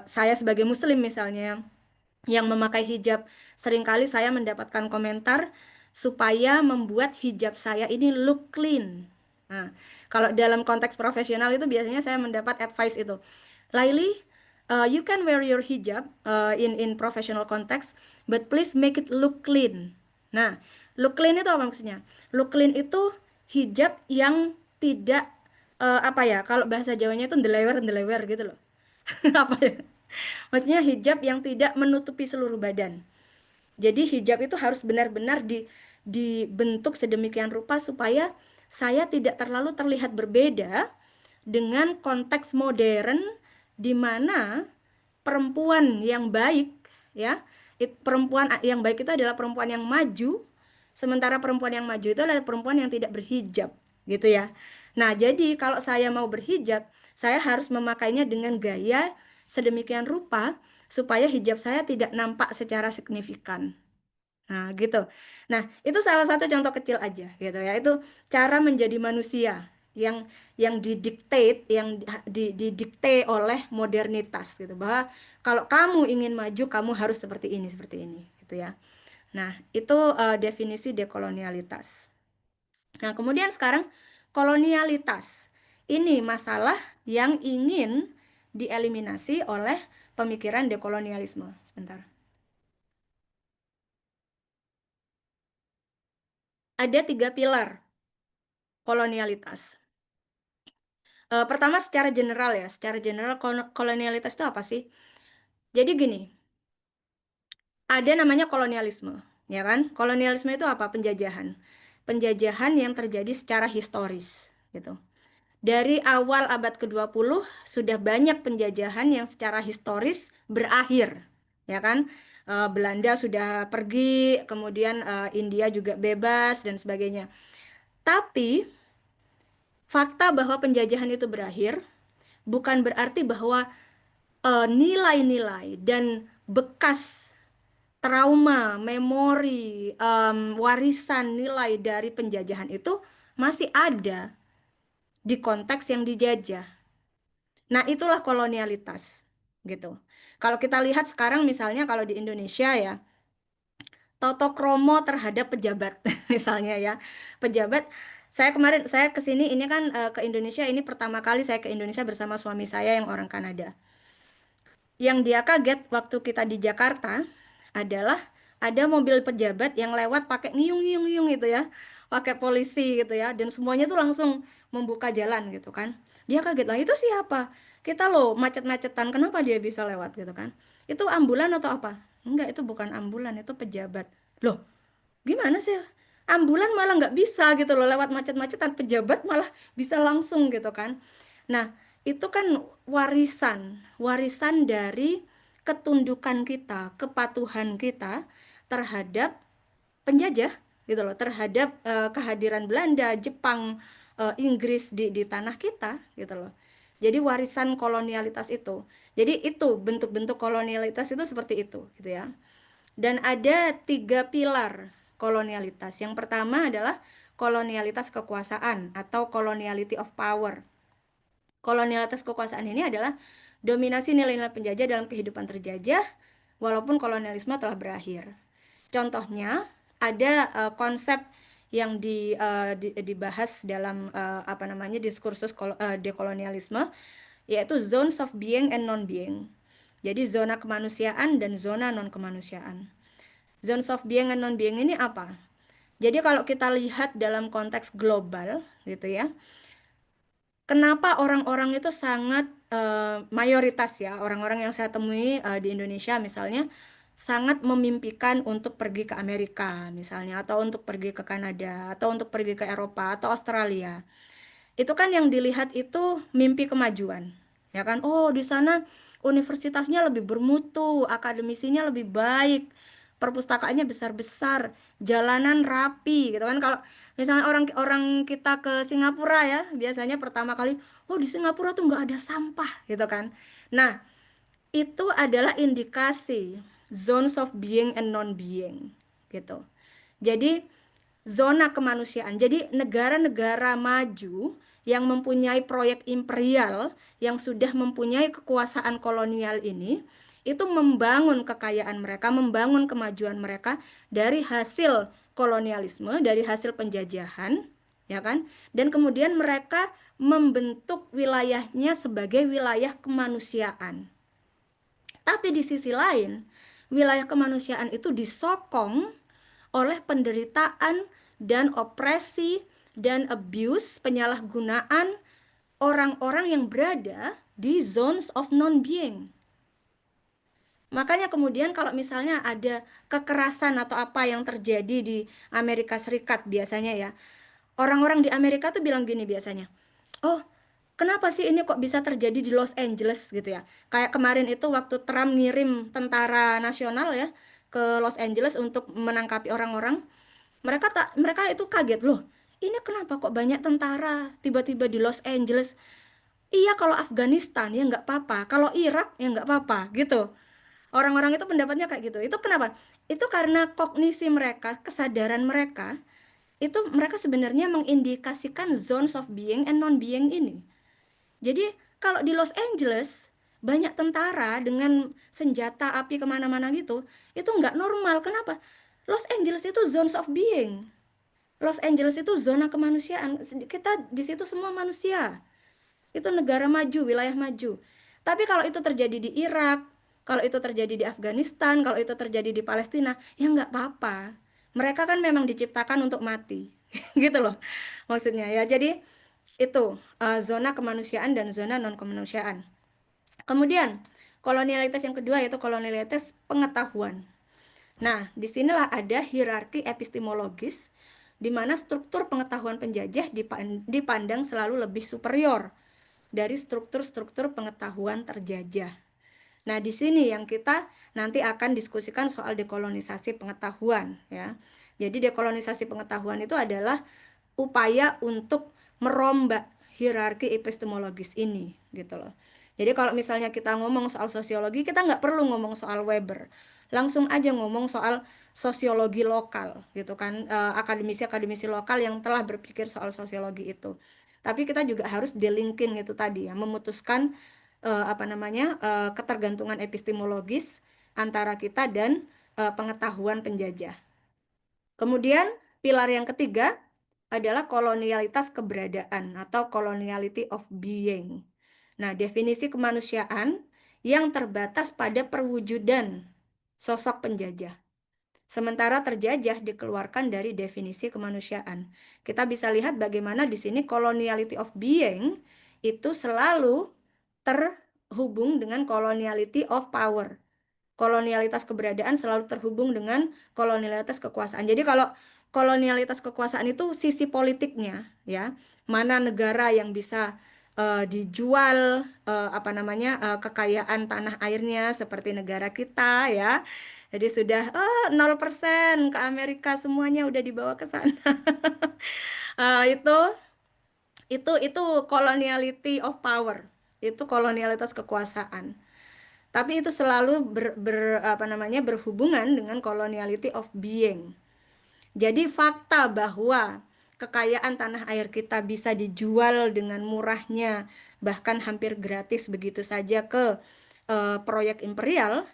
saya sebagai muslim misalnya yang memakai hijab, seringkali saya mendapatkan komentar supaya membuat hijab saya ini look clean. Nah, kalau dalam konteks profesional itu biasanya saya mendapat advice itu, Laili, you can wear your hijab in professional context, but please make it look clean. Nah, look clean itu apa maksudnya? Look clean itu hijab yang tidak apa ya? Kalau bahasa Jawanya itu ndelewer gitu loh. Apa ya? Maksudnya hijab yang tidak menutupi seluruh badan. Jadi hijab itu harus benar-benar dibentuk sedemikian rupa supaya saya tidak terlalu terlihat berbeda dengan konteks modern di mana perempuan yang baik ya, perempuan yang baik itu adalah perempuan yang maju, sementara perempuan yang maju itu adalah perempuan yang tidak berhijab, gitu ya. Nah, jadi kalau saya mau berhijab, saya harus memakainya dengan gaya sedemikian rupa supaya hijab saya tidak nampak secara signifikan. Nah, gitu. Nah, itu salah satu contoh kecil aja gitu ya. Itu cara menjadi manusia yang didiktate, yang didikte oleh modernitas gitu. Bahwa kalau kamu ingin maju, kamu harus seperti ini gitu ya. Nah, itu definisi dekolonialitas. Nah, kemudian sekarang kolonialitas. Ini masalah yang ingin dieliminasi oleh pemikiran dekolonialisme. Sebentar. Ada tiga pilar kolonialitas. Pertama secara general ya, secara general kolonialitas itu apa sih? Jadi gini, ada namanya kolonialisme, ya kan? Kolonialisme itu apa? Penjajahan. Penjajahan yang terjadi secara historis, gitu. Dari awal abad ke-20 sudah banyak penjajahan yang secara historis berakhir, ya kan? Belanda sudah pergi, kemudian India juga bebas dan sebagainya. Tapi fakta bahwa penjajahan itu berakhir bukan berarti bahwa nilai-nilai dan bekas trauma, memori, warisan nilai dari penjajahan itu masih ada di konteks yang dijajah. Nah, itulah kolonialitas gitu. Kalau kita lihat sekarang misalnya kalau di Indonesia ya, toto kromo terhadap pejabat misalnya ya. Pejabat saya ke sini ini kan ke Indonesia ini pertama kali saya ke Indonesia bersama suami saya yang orang Kanada. Yang dia kaget waktu kita di Jakarta adalah ada mobil pejabat yang lewat pakai ngiyung-ngiyung gitu ya, pakai polisi gitu ya, dan semuanya tuh langsung membuka jalan gitu kan. Dia kaget lah itu siapa? Kita loh macet-macetan, kenapa dia bisa lewat gitu kan? Itu ambulan atau apa? Enggak, itu bukan ambulan, itu pejabat. Loh, gimana sih? Ambulan malah nggak bisa gitu loh lewat macet-macetan, pejabat malah bisa langsung gitu kan. Nah, itu kan warisan dari ketundukan kita, kepatuhan kita terhadap penjajah gitu loh, terhadap kehadiran Belanda, Jepang, Inggris di tanah kita gitu loh. Jadi warisan kolonialitas itu. Jadi itu bentuk-bentuk kolonialitas itu seperti itu gitu ya. Dan ada tiga pilar kolonialitas. Yang pertama adalah kolonialitas kekuasaan atau coloniality of power. Kolonialitas kekuasaan ini adalah dominasi nilai-nilai penjajah dalam kehidupan terjajah walaupun kolonialisme telah berakhir. Contohnya ada konsep yang dibahas dalam apa namanya diskursus dekolonialisme yaitu zones of being and non-being. Jadi zona kemanusiaan dan zona non-kemanusiaan. Zones of being and non-being ini apa? Jadi kalau kita lihat dalam konteks global gitu ya, kenapa orang-orang itu sangat mayoritas ya, orang-orang yang saya temui di Indonesia misalnya sangat memimpikan untuk pergi ke Amerika misalnya, atau untuk pergi ke Kanada, atau untuk pergi ke Eropa atau Australia. Itu kan yang dilihat itu mimpi kemajuan. Ya kan? Oh, di sana universitasnya lebih bermutu, akademisinya lebih baik, perpustakaannya besar-besar, jalanan rapi gitu kan. Kalau misalnya orang-orang kita ke Singapura ya, biasanya pertama kali, oh di Singapura tuh nggak ada sampah gitu kan. Nah, itu adalah indikasi zones of being and non-being gitu. Jadi zona kemanusiaan. Jadi negara-negara maju yang mempunyai proyek imperial yang sudah mempunyai kekuasaan kolonial ini itu membangun kekayaan mereka, membangun kemajuan mereka dari hasil kolonialisme, dari hasil penjajahan, ya kan? Dan kemudian mereka membentuk wilayahnya sebagai wilayah kemanusiaan. Tapi di sisi lain, wilayah kemanusiaan itu disokong oleh penderitaan dan opresi dan abuse, penyalahgunaan orang-orang yang berada di zones of non-being. Makanya kemudian kalau misalnya ada kekerasan atau apa yang terjadi di Amerika Serikat biasanya ya, orang-orang di Amerika tuh bilang gini biasanya, oh kenapa sih ini kok bisa terjadi di Los Angeles gitu ya. Kayak kemarin itu waktu Trump ngirim tentara nasional ya ke Los Angeles untuk menangkapi orang-orang, mereka itu kaget loh. Ini kenapa kok banyak tentara tiba-tiba di Los Angeles? Iya kalau Afghanistan ya nggak apa-apa, kalau Irak ya nggak apa-apa gitu. Orang-orang itu pendapatnya kayak gitu. Itu kenapa? Itu karena kognisi mereka, kesadaran mereka, itu mereka sebenarnya mengindikasikan zones of being and non-being ini. Jadi kalau di Los Angeles banyak tentara dengan senjata api kemana-mana gitu, itu nggak normal. Kenapa? Los Angeles itu zones of being. Los Angeles itu zona kemanusiaan. Kita di situ semua manusia. Itu negara maju, wilayah maju. Tapi kalau itu terjadi di Irak, kalau itu terjadi di Afghanistan, kalau itu terjadi di Palestina, ya nggak apa-apa. Mereka kan memang diciptakan untuk mati, gitu loh. Maksudnya ya. Jadi itu zona kemanusiaan dan zona non kemanusiaan. Kemudian kolonialitas yang kedua yaitu kolonialitas pengetahuan. Nah, disinilah ada hierarki epistemologis di mana struktur pengetahuan penjajah dipandang selalu lebih superior dari struktur-struktur pengetahuan terjajah. Nah, di sini yang kita nanti akan diskusikan soal dekolonisasi pengetahuan ya. Jadi dekolonisasi pengetahuan itu adalah upaya untuk merombak hierarki epistemologis ini gitu loh. Jadi kalau misalnya kita ngomong soal sosiologi, kita nggak perlu ngomong soal Weber, langsung aja ngomong soal sosiologi lokal gitu kan, akademisi-akademisi lokal yang telah berpikir soal sosiologi itu. Tapi kita juga harus delinking itu tadi ya, memutuskan ketergantungan epistemologis antara kita dan pengetahuan penjajah. Kemudian pilar yang ketiga adalah kolonialitas keberadaan atau coloniality of being. Nah, definisi kemanusiaan yang terbatas pada perwujudan sosok penjajah. Sementara terjajah dikeluarkan dari definisi kemanusiaan. Kita bisa lihat bagaimana di sini coloniality of being itu selalu terhubung dengan coloniality of power. Kolonialitas keberadaan selalu terhubung dengan kolonialitas kekuasaan. Jadi kalau kolonialitas kekuasaan itu sisi politiknya ya, mana negara yang bisa dijual kekayaan tanah airnya seperti negara kita ya. Jadi sudah 0% ke Amerika, semuanya udah dibawa ke sana. Eh, itu coloniality of power. Itu kolonialitas kekuasaan. Tapi itu selalu berhubungan dengan coloniality of being. Jadi fakta bahwa kekayaan tanah air kita bisa dijual dengan murahnya, bahkan hampir gratis begitu saja ke proyek imperial,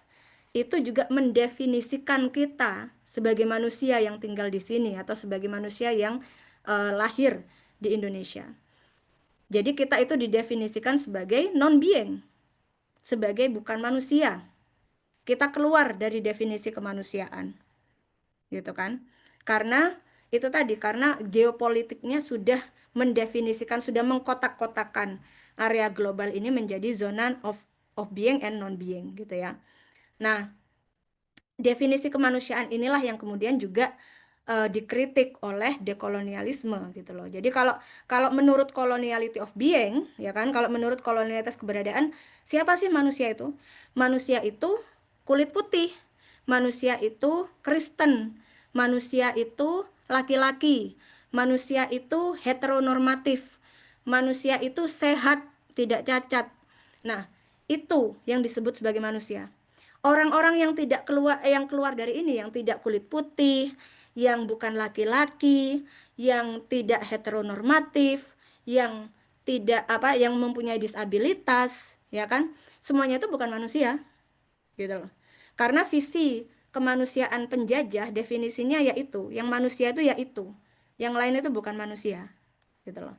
itu juga mendefinisikan kita sebagai manusia yang tinggal di sini atau sebagai manusia yang lahir di Indonesia. Jadi kita itu didefinisikan sebagai non-being, sebagai bukan manusia. Kita keluar dari definisi kemanusiaan, gitu kan? Karena itu tadi, karena geopolitiknya sudah mendefinisikan, sudah mengkotak-kotakan area global ini menjadi zona of being and non-being, gitu ya. Nah, definisi kemanusiaan inilah yang kemudian juga dikritik oleh dekolonialisme gitu loh. Jadi kalau kalau menurut coloniality of being ya kan, kalau menurut kolonialitas keberadaan, siapa sih manusia itu? Manusia itu kulit putih, manusia itu Kristen, manusia itu laki-laki, manusia itu heteronormatif, manusia itu sehat, tidak cacat. Nah, itu yang disebut sebagai manusia. Orang-orang yang keluar dari ini, yang tidak kulit putih, yang bukan laki-laki, yang tidak heteronormatif, yang tidak yang mempunyai disabilitas, ya kan? Semuanya itu bukan manusia, gitu loh. Karena visi kemanusiaan penjajah definisinya yaitu, yang manusia itu yaitu, yang lain itu bukan manusia, gitu loh.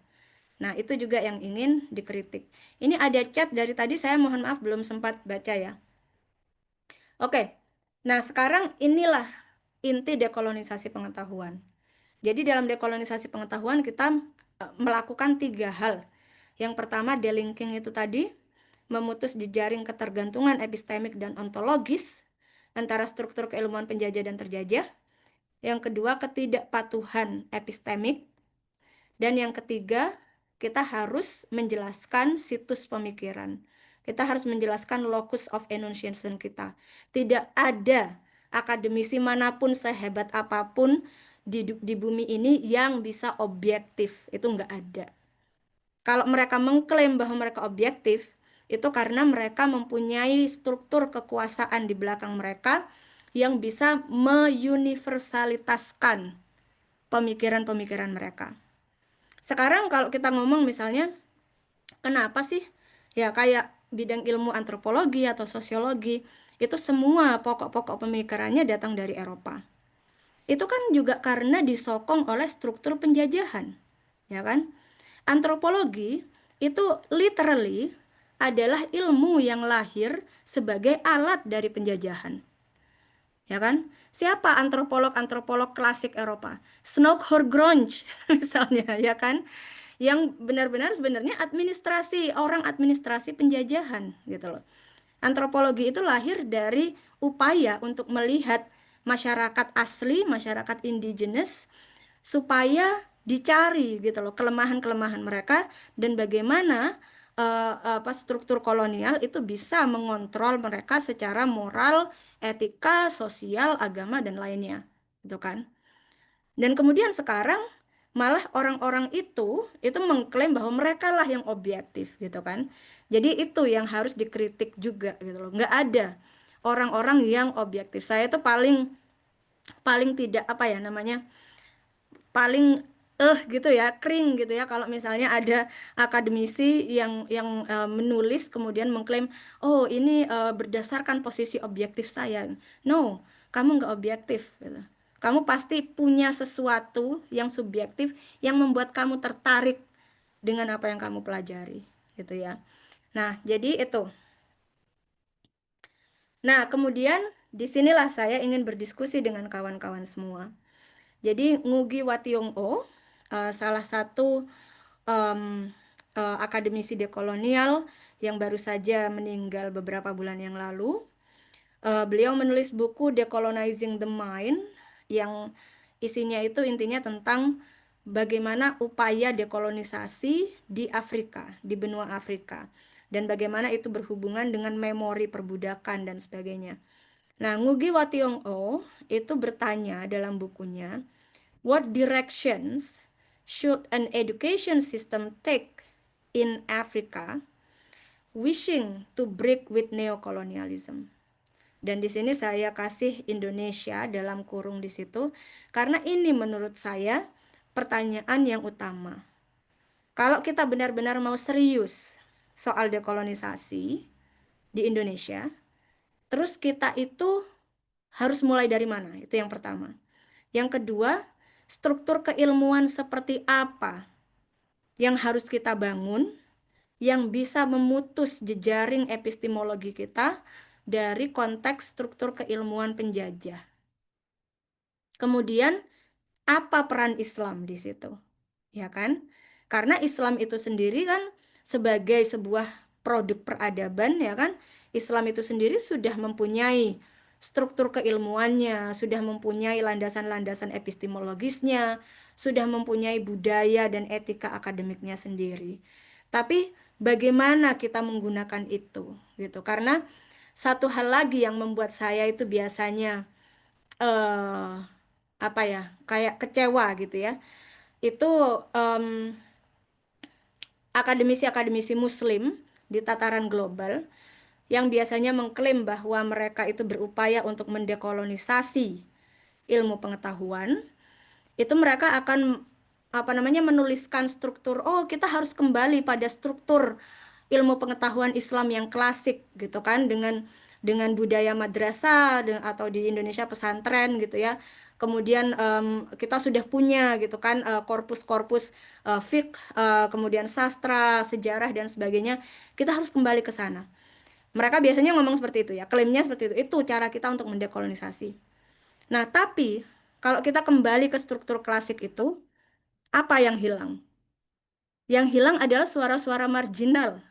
Nah, itu juga yang ingin dikritik. Ini ada chat dari tadi, saya mohon maaf belum sempat baca ya. Oke, nah sekarang inilah inti dekolonisasi pengetahuan. Jadi dalam dekolonisasi pengetahuan kita melakukan 3 hal. Yang pertama delinking itu tadi, memutus jejaring ketergantungan epistemik dan ontologis antara struktur keilmuan penjajah dan terjajah. Yang kedua ketidakpatuhan epistemik. Dan yang ketiga, kita harus menjelaskan situs pemikiran. Kita harus menjelaskan locus of enunciation kita. Tidak ada akademisi manapun sehebat apapun di bumi ini yang bisa objektif. Itu nggak ada. Kalau mereka mengklaim bahwa mereka objektif, itu karena mereka mempunyai struktur kekuasaan di belakang mereka yang bisa meuniversalitaskan pemikiran-pemikiran mereka. Sekarang kalau kita ngomong misalnya, kenapa sih ya kayak bidang ilmu antropologi atau sosiologi, itu semua pokok-pokok pemikirannya datang dari Eropa. Itu kan juga karena disokong oleh struktur penjajahan, ya kan? Antropologi itu literally adalah ilmu yang lahir sebagai alat dari penjajahan. Ya kan? Siapa antropolog-antropolog klasik Eropa? Snoek Horgronje misalnya, ya kan? Yang benar-benar sebenarnya orang administrasi penjajahan gitu loh. Antropologi itu lahir dari upaya untuk melihat masyarakat asli, masyarakat indigenous supaya dicari gitu loh kelemahan-kelemahan mereka dan bagaimana apa struktur kolonial itu bisa mengontrol mereka secara moral, etika, sosial, agama dan lainnya, gitu kan. Dan kemudian sekarang malah orang-orang itu mengklaim bahwa mereka lah yang objektif gitu kan. Jadi itu yang harus dikritik juga gitu loh. Nggak ada orang-orang yang objektif. Saya tuh paling paling tidak apa ya namanya paling gitu ya kering gitu ya kalau misalnya ada akademisi yang menulis kemudian mengklaim oh ini berdasarkan posisi objektif saya. No, kamu nggak objektif gitu. Kamu pasti punya sesuatu yang subjektif yang membuat kamu tertarik dengan apa yang kamu pelajari gitu ya. Nah, jadi itu. Nah, kemudian disinilah saya ingin berdiskusi dengan kawan-kawan semua. Jadi Ngugi wa Thiong'o, salah satu em, akademisi dekolonial yang baru saja meninggal beberapa bulan yang lalu, beliau menulis buku Decolonizing the Mind yang isinya itu intinya tentang bagaimana upaya dekolonisasi di Afrika, di benua Afrika, dan bagaimana itu berhubungan dengan memori perbudakan dan sebagainya. Nah, Ngugi wa Thiong'o itu bertanya dalam bukunya, what directions should an education system take in Africa wishing to break with neocolonialism? Dan di sini saya kasih Indonesia dalam kurung di situ karena ini menurut saya pertanyaan yang utama. Kalau kita benar-benar mau serius soal dekolonisasi di Indonesia, terus kita itu harus mulai dari mana? Itu yang pertama. Yang kedua, struktur keilmuan seperti apa yang harus kita bangun yang bisa memutus jejaring epistemologi kita dari konteks struktur keilmuan penjajah. Kemudian, apa peran Islam di situ? Ya kan? Karena Islam itu sendiri kan sebagai sebuah produk peradaban ya kan, Islam itu sendiri sudah mempunyai struktur keilmuannya, sudah mempunyai landasan-landasan epistemologisnya, sudah mempunyai budaya dan etika akademiknya sendiri. Tapi bagaimana kita menggunakan itu gitu? Karena satu hal lagi yang membuat saya itu biasanya eh apa ya kayak kecewa gitu ya itu em, akademisi-akademisi Muslim di tataran global yang biasanya mengklaim bahwa mereka itu berupaya untuk mendekolonisasi ilmu pengetahuan, itu mereka akan apa namanya menuliskan struktur, oh kita harus kembali pada struktur ilmu pengetahuan Islam yang klasik gitu kan dengan budaya madrasah atau di Indonesia pesantren gitu ya. Kemudian kita sudah punya gitu kan korpus-korpus fiqh, kemudian sastra, sejarah dan sebagainya. Kita harus kembali ke sana. Mereka biasanya ngomong seperti itu ya, klaimnya seperti itu. Itu cara kita untuk mendekolonisasi. Nah, tapi kalau kita kembali ke struktur klasik itu, apa yang hilang? Yang hilang adalah suara-suara marginal,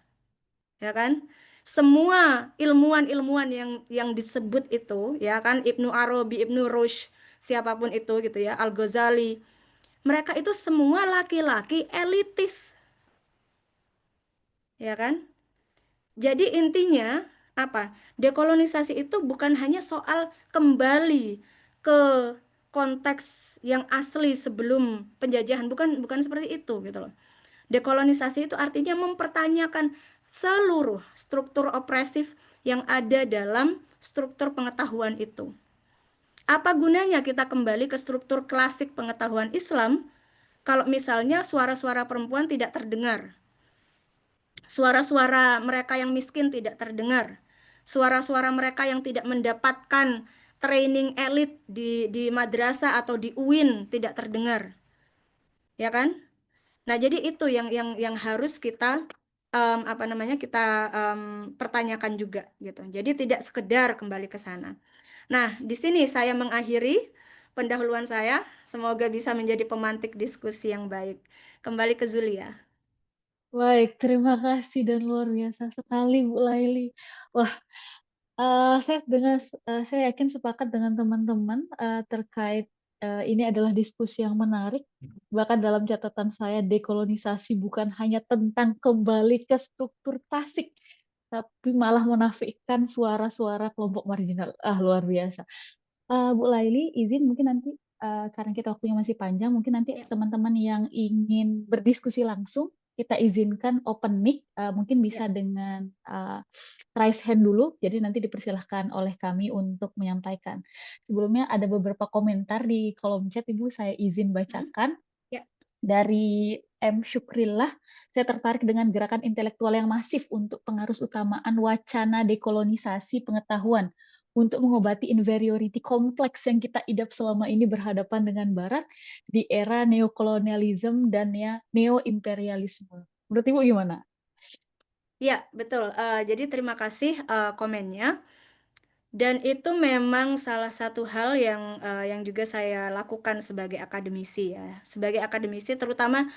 ya kan? Semua ilmuwan-ilmuwan yang disebut itu, ya kan, Ibnu Arabi, Ibnu Rushd, siapapun itu gitu ya, Al-Ghazali, mereka itu semua laki-laki elitis, ya kan? Jadi intinya apa? Dekolonisasi itu bukan hanya soal kembali ke konteks yang asli sebelum penjajahan, bukan bukan seperti itu gitu loh. Dekolonisasi itu artinya mempertanyakan seluruh struktur opresif yang ada dalam struktur pengetahuan itu. Apa gunanya kita kembali ke struktur klasik pengetahuan Islam kalau misalnya suara-suara perempuan tidak terdengar? Suara-suara mereka yang miskin tidak terdengar. Suara-suara mereka yang tidak mendapatkan training elit di madrasah atau di UIN tidak terdengar. Ya kan? Nah, jadi itu yang harus kita apa namanya? Kita pertanyakan juga gitu. Jadi tidak sekedar kembali ke sana. Nah, di sini saya mengakhiri pendahuluan saya. Semoga bisa menjadi pemantik diskusi yang baik. Kembali ke Zulia. Baik, terima kasih dan luar biasa sekali Bu Laili. Wah, saya yakin sepakat dengan teman-teman, terkait Ini adalah diskusi yang menarik. Bahkan dalam catatan saya, dekolonisasi bukan hanya tentang kembali ke struktur klasik, tapi malah menafikan suara-suara kelompok marginal. Ah, luar biasa. Bu Laili, izin mungkin nanti karena kita waktunya masih panjang, mungkin nanti Ya, teman-teman yang ingin berdiskusi langsung kita izinkan open mic, mungkin ya. bisa dengan raise hand dulu, jadi nanti dipersilahkan oleh kami untuk menyampaikan. Sebelumnya ada beberapa komentar di kolom chat, Ibu, saya izin Hmm? bacakan. Ya. Dari M. Syukrillah, saya tertarik dengan gerakan intelektual yang masif untuk pengarus utamaan wacana dekolonisasi pengetahuan untuk mengobati inferiority kompleks yang kita idap selama ini berhadapan dengan Barat di era neokolonialisme dan neo-imperialisme. Menurut Ibu gimana? Ya, betul. Jadi terima kasih komennya. Dan itu memang salah satu hal yang juga saya lakukan sebagai akademisi ya. Sebagai akademisi terutama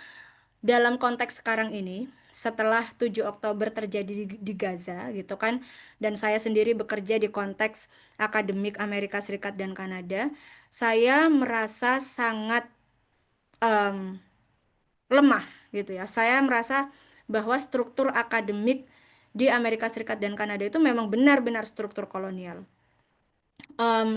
dalam konteks sekarang ini, setelah 7 Oktober terjadi di Gaza gitu kan, dan saya sendiri bekerja di konteks akademik Amerika Serikat dan Kanada, saya merasa sangat em, lemah gitu ya. Saya merasa bahwa struktur akademik di Amerika Serikat dan Kanada itu memang benar-benar struktur kolonial.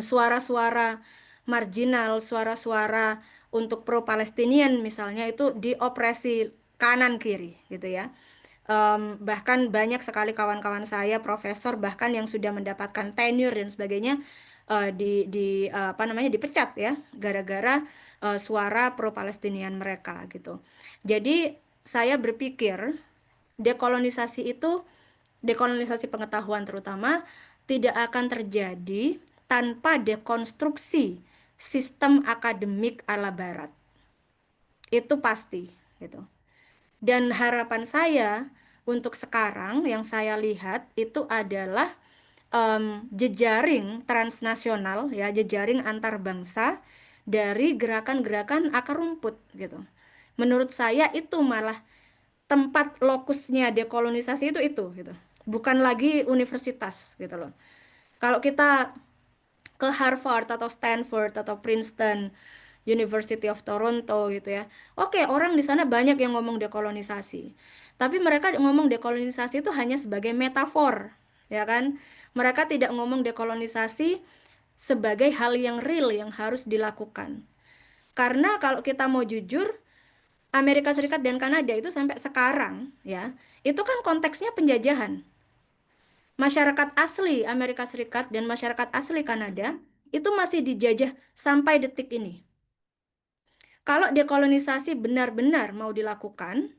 Suara-suara marginal, suara-suara untuk pro-Palestinian misalnya itu diopresi kanan kiri gitu ya. Bahkan banyak sekali kawan-kawan saya profesor bahkan yang sudah mendapatkan tenure dan sebagainya apa namanya dipecat ya gara-gara suara pro-Palestinian mereka gitu. Jadi saya berpikir dekolonisasi itu dekolonisasi pengetahuan terutama tidak akan terjadi tanpa dekonstruksi sistem akademik ala barat. Itu pasti gitu. Dan harapan saya untuk sekarang yang saya lihat itu adalah jejaring transnasional ya, jejaring antar bangsa dari gerakan-gerakan akar rumput gitu. Menurut saya itu malah tempat lokusnya dekolonisasi itu gitu. Bukan lagi universitas gitu loh. Kalau kita ke Harvard atau Stanford atau Princeton, University of Toronto gitu ya. Oke, orang di sana banyak yang ngomong dekolonisasi. Tapi mereka ngomong dekolonisasi itu hanya sebagai metafor, ya kan? Mereka tidak ngomong dekolonisasi sebagai hal yang real yang harus dilakukan. Karena kalau kita mau jujur, Amerika Serikat dan Kanada itu sampai sekarang ya, itu kan konteksnya penjajahan. Masyarakat asli Amerika Serikat dan masyarakat asli Kanada itu masih dijajah sampai detik ini. Kalau dekolonisasi benar-benar mau dilakukan,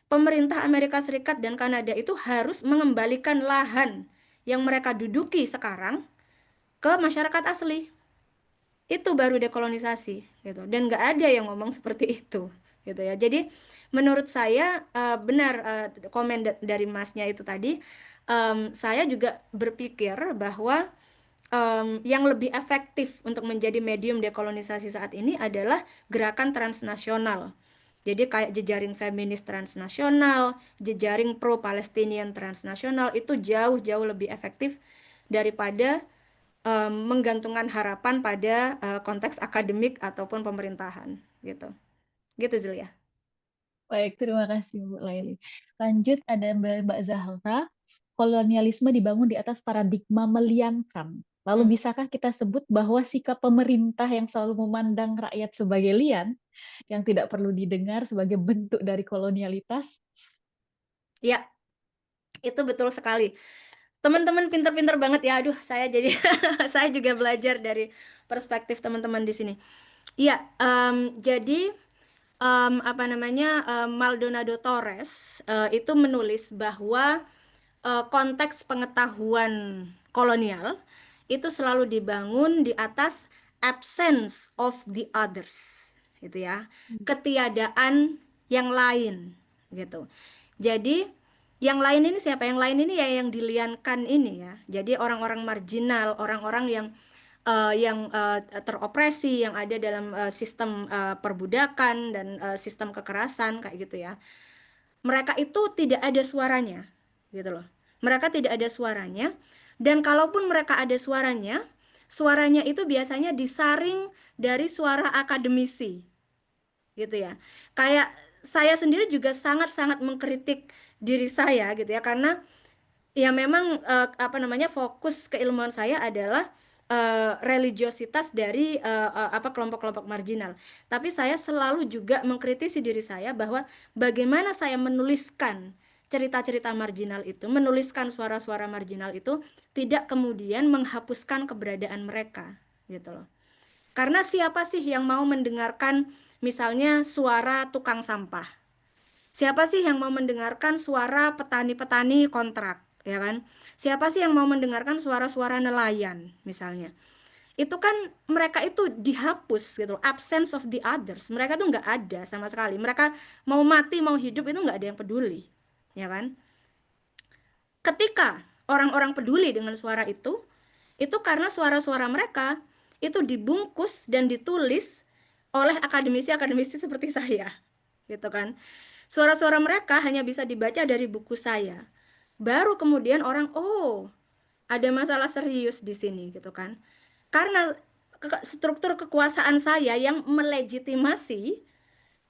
pemerintah Amerika Serikat dan Kanada itu harus mengembalikan lahan yang mereka duduki sekarang ke masyarakat asli. Itu baru dekolonisasi gitu. Dan nggak ada yang ngomong seperti itu gitu ya. Jadi menurut saya benar komen dari masnya itu tadi, saya juga berpikir bahwa yang lebih efektif untuk menjadi medium dekolonisasi saat ini adalah gerakan transnasional. Jadi kayak jejaring feminis transnasional, jejaring pro-Palestinian transnasional itu jauh-jauh lebih efektif daripada menggantungkan harapan pada konteks akademik ataupun pemerintahan gitu. Gitu Zulia. Baik, terima kasih Bu Laili. Lanjut ada Mbak Zahra. Kolonialisme dibangun di atas paradigma meliankan. Lalu Hmm. bisakah kita sebut bahwa sikap pemerintah yang selalu memandang rakyat sebagai lian, yang tidak perlu didengar sebagai bentuk dari kolonialitas? Ya, itu betul sekali. Teman-teman pinter-pinter banget ya. Aduh, saya jadi saya juga belajar dari perspektif teman-teman di sini. Iya, jadi apa namanya Maldonado Torres itu menulis bahwa konteks pengetahuan kolonial itu selalu dibangun di atas absence of the others, gitu ya, ketiadaan yang lain, gitu. Jadi yang lain ini siapa? Yang lain ini ya yang diliankan ini ya. Jadi orang-orang marginal, orang-orang yang teropresi, yang ada dalam sistem perbudakan dan sistem kekerasan kayak gitu ya. Mereka itu tidak ada suaranya, gitu loh. Mereka tidak ada suaranya, dan kalaupun mereka ada suaranya, suaranya itu biasanya disaring dari suara akademisi, gitu ya. Kayak saya sendiri juga sangat-sangat mengkritik diri saya gitu ya, karena ya memang apa namanya, fokus keilmuan saya adalah religiositas dari apa, kelompok-kelompok marginal. Tapi saya selalu juga mengkritisi diri saya bahwa bagaimana saya menuliskan cerita-cerita marginal itu, menuliskan suara-suara marginal itu tidak kemudian menghapuskan keberadaan mereka, gitu loh. Karena siapa sih yang mau mendengarkan misalnya suara tukang sampah? Siapa sih yang mau mendengarkan suara petani-petani kontrak, ya kan? Siapa sih yang mau mendengarkan suara-suara nelayan, misalnya? Itu kan mereka itu dihapus gitu, absence of the others. Mereka tuh nggak ada sama sekali. Mereka mau mati, mau hidup itu nggak ada yang peduli, ya kan? Ketika orang-orang peduli dengan suara itu karena suara-suara mereka itu dibungkus dan ditulis oleh akademisi-akademisi seperti saya, gitu kan. Suara-suara mereka hanya bisa dibaca dari buku saya. Baru kemudian orang, oh, ada masalah serius di sini, gitu kan. Karena struktur kekuasaan saya yang melegitimasi,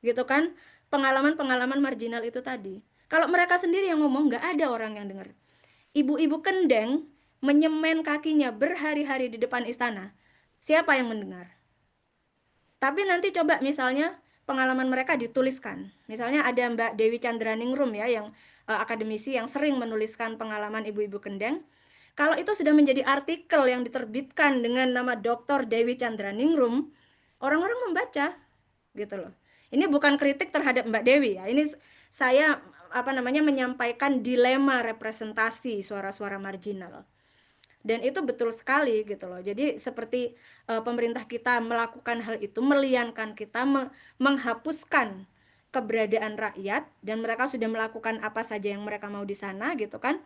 gitu kan, pengalaman-pengalaman marginal itu tadi. Kalau mereka sendiri yang ngomong, nggak ada orang yang dengar. Ibu-ibu Kendeng menyemen kakinya berhari-hari di depan istana. Siapa yang mendengar? Tapi nanti coba misalnya pengalaman mereka dituliskan. Misalnya ada Mbak Dewi Chandraningrum ya, yang akademisi yang sering menuliskan pengalaman ibu-ibu Kendeng. Kalau itu sudah menjadi artikel yang diterbitkan dengan nama Dr. Dewi Chandraningrum, orang-orang membaca, gitu loh. Ini bukan kritik terhadap Mbak Dewi ya. Ini saya apa namanya, menyampaikan dilema representasi suara-suara marginal. Dan itu betul sekali gitu loh. Jadi seperti pemerintah kita melakukan hal itu, meliankan kita, menghapuskan keberadaan rakyat, dan mereka sudah melakukan apa saja yang mereka mau di sana, gitu kan.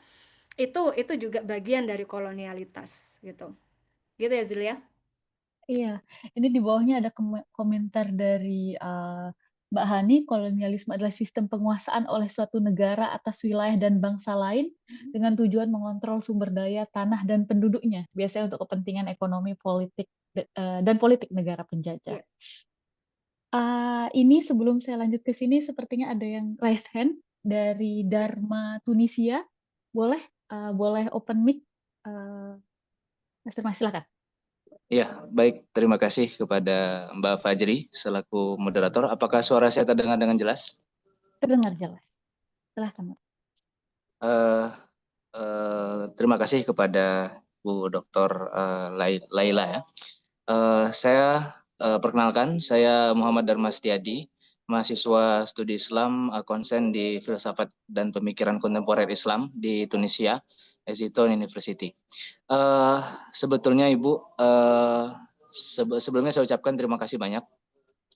Itu juga bagian dari kolonialitas gitu. Gitu ya, Zulia. Iya, ini di bawahnya ada komentar dari Mbak Hani, kolonialisme adalah sistem penguasaan oleh suatu negara atas wilayah dan bangsa lain dengan tujuan mengontrol sumber daya, tanah, dan penduduknya, biasanya untuk kepentingan ekonomi, politik, dan politik negara penjajah. Iya. Ini sebelum saya lanjut ke sini, sepertinya ada yang raise hand dari Ya. Dharma Tunisia. Boleh, boleh open mic, Mas Derma, silakan. Ya, baik. Terima kasih kepada Mbak Fajri selaku moderator. Apakah suara saya terdengar dengan jelas? Terdengar jelas. Silakan. Eh, Terima kasih kepada Bu Dr. Laila ya. Saya perkenalkan, saya Muhammad Dharma Setiadi, mahasiswa studi Islam konsen di Filsafat dan Pemikiran Kontemporer Islam di Tunisia, Eziton University. Sebetulnya Ibu, sebelumnya saya ucapkan terima kasih banyak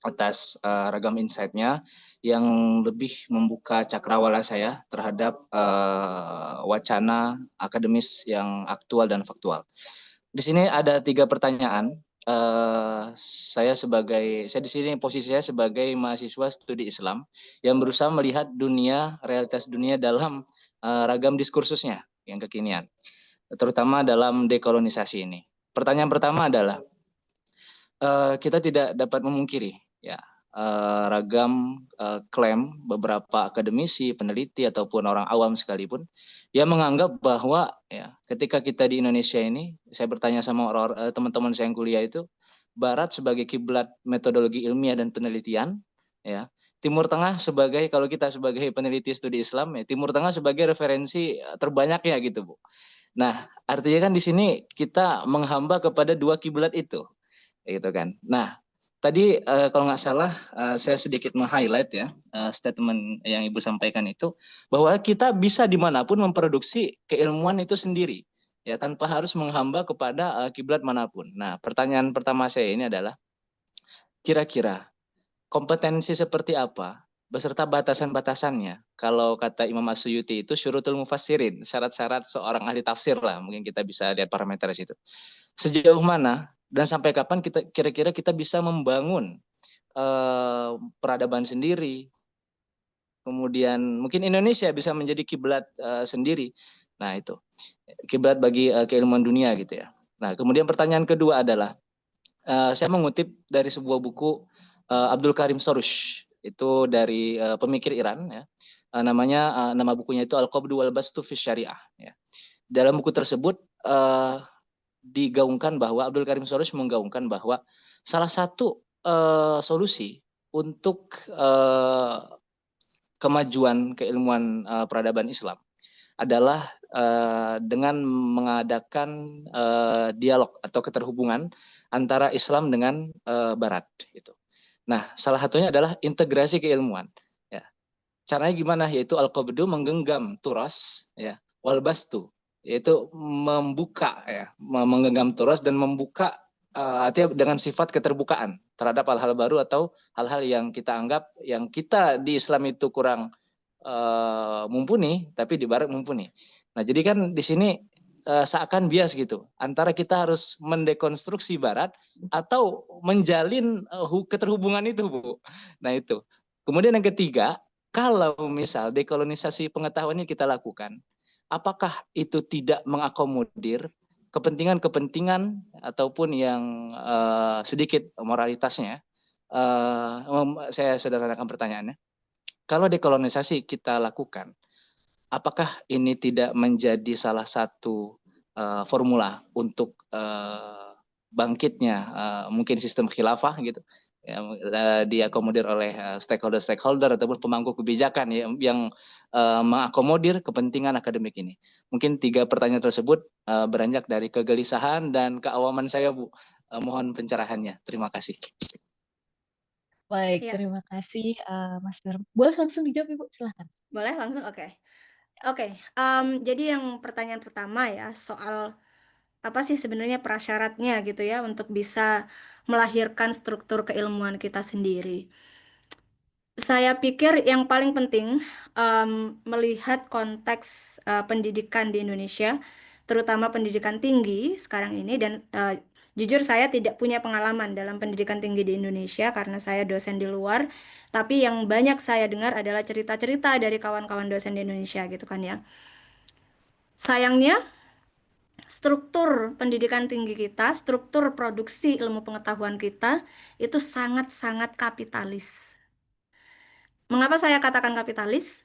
atas ragam insight-nya yang lebih membuka cakrawala saya terhadap wacana akademis yang aktual dan faktual. Di sini ada 3 pertanyaan. Saya di sini posisi saya sebagai mahasiswa studi Islam yang berusaha melihat realitas dunia dalam ragam diskursusnya yang kekinian, terutama dalam dekolonisasi ini. Pertanyaan pertama adalah kita tidak dapat memungkiri ya ragam klaim beberapa akademisi, peneliti ataupun orang awam sekalipun yang menganggap bahwa ya ketika kita di Indonesia ini, saya bertanya sama teman-teman saya yang kuliah itu, Barat sebagai kiblat metodologi ilmiah dan penelitian, ya Timur Tengah sebagai, kalau kita sebagai peneliti studi Islam ya, Timur Tengah sebagai referensi terbanyaknya gitu Bu. Nah artinya kan di sini kita menghamba kepada dua kiblat itu, gitu kan. Nah, tadi kalau nggak salah saya sedikit meng-highlight ya statement yang Ibu sampaikan itu, bahwa kita bisa dimanapun memproduksi keilmuan itu sendiri, ya tanpa harus menghamba kepada kiblat manapun. Nah, pertanyaan pertama saya ini adalah, kira-kira kompetensi seperti apa beserta batasan-batasannya? Kalau kata Imam As-Suyuti itu syurutul mufassirin, syarat-syarat seorang ahli tafsir lah, mungkin kita bisa lihat parameter di situ. Sejauh mana dan sampai kapan kita kira-kira kita bisa membangun peradaban sendiri, kemudian mungkin Indonesia bisa menjadi kiblat sendiri. Nah itu kiblat bagi keilmuan dunia gitu ya. Nah, kemudian pertanyaan kedua adalah, saya mengutip dari sebuah buku Abdul Karim Sorush, itu dari pemikir Iran, ya. Nama bukunya itu Al-Qabdu wal Bastu fi Syariah. Ya. Dalam buku tersebut digaungkan bahwa Abdul Karim Sorush menggaungkan bahwa salah satu solusi untuk kemajuan keilmuan peradaban Islam adalah dengan mengadakan dialog atau keterhubungan antara Islam dengan Barat. Gitu. Nah, salah satunya adalah integrasi keilmuan. Ya. Caranya gimana? Yaitu al-qabdu menggenggam turas, ya, wal bastu, yaitu membuka, ya, menggenggam turas dan membuka, artinya dengan sifat keterbukaan terhadap hal-hal baru atau hal-hal yang kita anggap yang kita di Islam itu kurang mumpuni, tapi di Barat mumpuni. Nah, jadi kan di sini seakan bias gitu antara kita harus mendekonstruksi Barat atau menjalin keterhubungan itu, Bu. Nah, itu. Kemudian yang ketiga, kalau misal dekolonisasi pengetahuan ini kita lakukan, apakah itu tidak mengakomodir kepentingan-kepentingan ataupun yang sedikit moralitasnya? Saya sederhanakan pertanyaannya. Kalau dekolonisasi kita lakukan, apakah ini tidak menjadi salah satu formula untuk bangkitnya mungkin sistem khilafah gitu, ya, diakomodir oleh stakeholder ataupun pemangku kebijakan yang mengakomodir kepentingan akademik ini? Mungkin 3 pertanyaan tersebut beranjak dari kegelisahan dan keawaman saya, Bu. Mohon pencerahannya. Terima kasih. Baik, Ya, terima kasih Mas Darmo. Boleh langsung dijawab Ibu, silahkan. boleh langsung? Oke. Jadi yang pertanyaan pertama ya, soal apa sih sebenarnya prasyaratnya gitu ya untuk bisa melahirkan struktur keilmuan kita sendiri. Saya pikir yang paling penting melihat konteks pendidikan di Indonesia, terutama pendidikan tinggi sekarang ini, dan jujur saya tidak punya pengalaman dalam pendidikan tinggi di Indonesia karena saya dosen di luar, tapi yang banyak saya dengar adalah cerita-cerita dari kawan-kawan dosen di Indonesia gitu kan ya. Sayangnya struktur pendidikan tinggi kita, struktur produksi ilmu pengetahuan kita itu sangat-sangat kapitalis. Mengapa saya katakan kapitalis?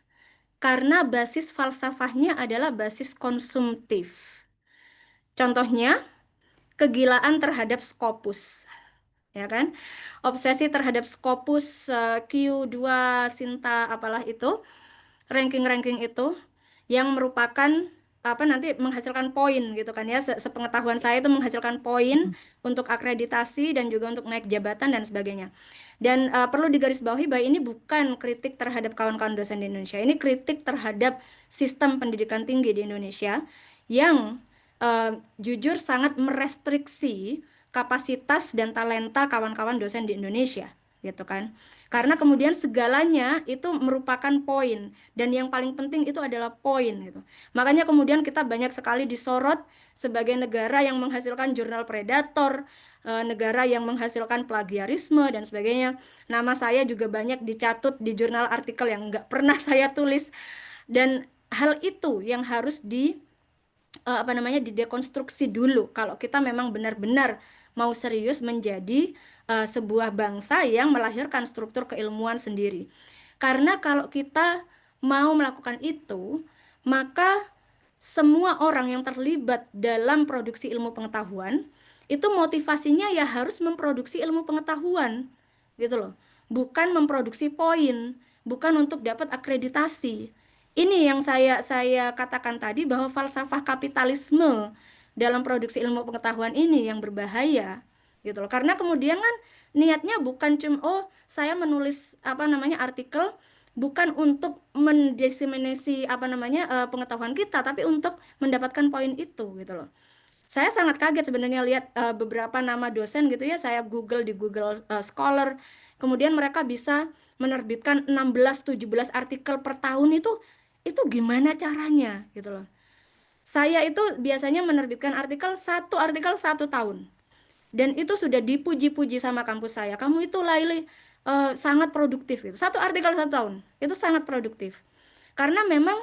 Karena basis falsafahnya adalah basis konsumtif. Contohnya, kegilaan terhadap Scopus, ya kan? Obsesi terhadap Scopus, Q2 Sinta apalah itu, ranking-ranking itu yang merupakan apa nanti menghasilkan poin gitu kan ya. Sepengetahuan saya itu menghasilkan poin untuk akreditasi dan juga untuk naik jabatan dan sebagainya. Dan perlu digarisbawahi bahwa ini bukan kritik terhadap kawan-kawan dosen di Indonesia. Ini kritik terhadap sistem pendidikan tinggi di Indonesia yang jujur sangat merestriksi kapasitas dan talenta kawan-kawan dosen di Indonesia gitu kan. Karena kemudian segalanya itu merupakan poin dan yang paling penting itu adalah poin gitu. Makanya kemudian kita banyak sekali disorot sebagai negara yang menghasilkan jurnal predator, negara yang menghasilkan plagiarisme dan sebagainya. Nama saya juga banyak dicatut di jurnal artikel yang nggak pernah saya tulis, dan hal itu yang harus didekonstruksi dulu kalau kita memang benar-benar mau serius menjadi sebuah bangsa yang melahirkan struktur keilmuan sendiri. Karena kalau kita mau melakukan itu, maka semua orang yang terlibat dalam produksi ilmu pengetahuan itu motivasinya ya harus memproduksi ilmu pengetahuan gitu loh, bukan memproduksi poin, bukan untuk dapat akreditasi. Ini yang saya katakan tadi bahwa falsafah kapitalisme dalam produksi ilmu pengetahuan ini yang berbahaya gitu loh. Karena kemudian kan niatnya bukan cuma saya menulis artikel bukan untuk mendiseminasi pengetahuan kita, tapi untuk mendapatkan poin itu gitu loh. Saya sangat kaget sebenarnya lihat beberapa nama dosen gitu ya, saya Google di Google Scholar, kemudian mereka bisa menerbitkan 16-17 artikel per tahun. Itu gimana caranya gitu loh. Saya itu biasanya menerbitkan satu artikel 1 tahun. Dan itu sudah dipuji-puji sama kampus saya. Kamu itu Laili sangat produktif gitu. Satu artikel 1 tahun. Itu sangat produktif. Karena memang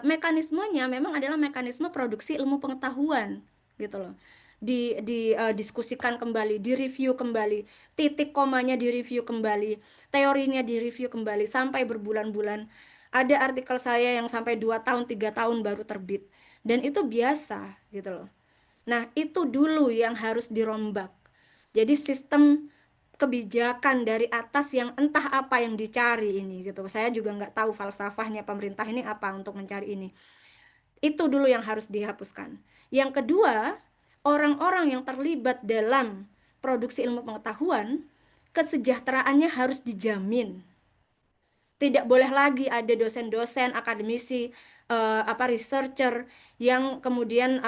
mekanismenya memang adalah mekanisme produksi ilmu pengetahuan gitu loh. Diskusikan kembali, direview kembali, titik komanya direview kembali, teorinya direview kembali sampai berbulan-bulan. Ada artikel saya yang sampai 2 tahun, 3 tahun baru terbit. Dan itu biasa gitu loh. Nah, itu dulu yang harus dirombak. Jadi sistem kebijakan dari atas yang entah apa yang dicari ini gitu. Saya juga nggak tahu falsafahnya pemerintah ini apa untuk mencari ini. Itu dulu yang harus dihapuskan. Yang kedua, orang-orang yang terlibat dalam produksi ilmu pengetahuan, kesejahteraannya harus dijamin. Tidak boleh lagi ada dosen-dosen, akademisi, researcher yang kemudian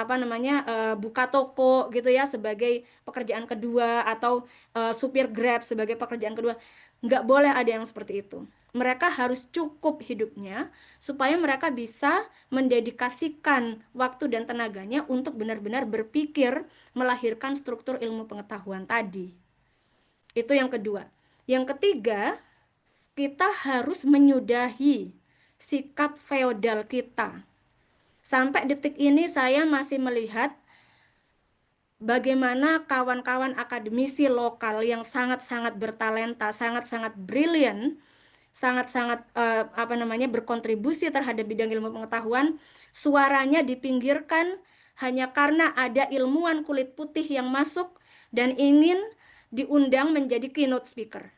buka toko gitu ya sebagai pekerjaan kedua atau supir Grab sebagai pekerjaan kedua. Nggak boleh ada yang seperti itu. Mereka harus cukup hidupnya supaya mereka bisa mendedikasikan waktu dan tenaganya untuk benar-benar berpikir melahirkan struktur ilmu pengetahuan tadi. Itu yang kedua. Yang ketiga, kita harus menyudahi sikap feodal kita. Sampai detik ini saya masih melihat bagaimana kawan-kawan akademisi lokal yang sangat-sangat bertalenta, sangat-sangat brilian, sangat-sangat berkontribusi terhadap bidang ilmu pengetahuan, suaranya dipinggirkan hanya karena ada ilmuwan kulit putih yang masuk dan ingin diundang menjadi keynote speaker.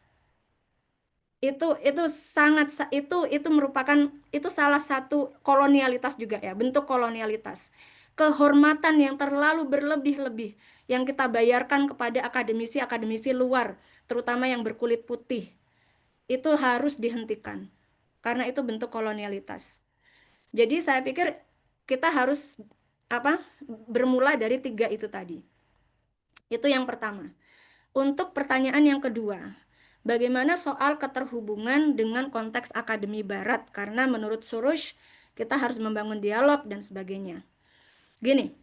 Itu sangat itu merupakan itu salah satu kolonialitas juga ya, bentuk kolonialitas. Kehormatan yang terlalu berlebih-lebih yang kita bayarkan kepada akademisi-akademisi luar, terutama yang berkulit putih. Itu harus dihentikan. Karena itu bentuk kolonialitas. Jadi saya pikir kita harus bermula dari 3 itu tadi. Itu yang pertama. Untuk pertanyaan yang kedua, bagaimana soal keterhubungan dengan konteks akademi barat? Karena menurut Soros, kita harus membangun dialog dan sebagainya. Gini,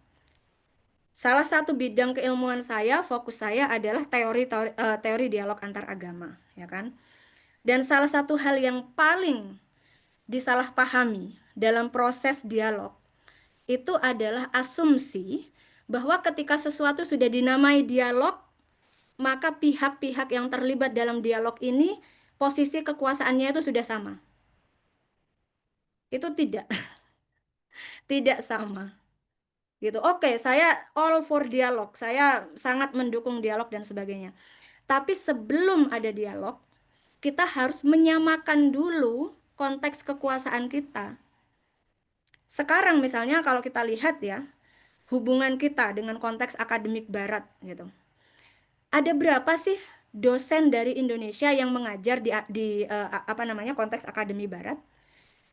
salah satu bidang keilmuan saya, fokus saya adalah teori dialog antar agama, ya kan? Dan salah satu hal yang paling disalahpahami dalam proses dialog itu adalah asumsi bahwa ketika sesuatu sudah dinamai dialog, maka pihak-pihak yang terlibat dalam dialog ini posisi kekuasaannya itu sudah sama. Itu tidak, tidak sama. Gitu. Oke, saya all for dialog. Saya sangat mendukung dialog dan sebagainya. Tapi sebelum ada dialog, kita harus menyamakan dulu konteks kekuasaan kita. Sekarang misalnya kalau kita lihat ya, hubungan kita dengan konteks akademik barat gitu. Ada berapa sih dosen dari Indonesia yang mengajar di konteks akademi barat?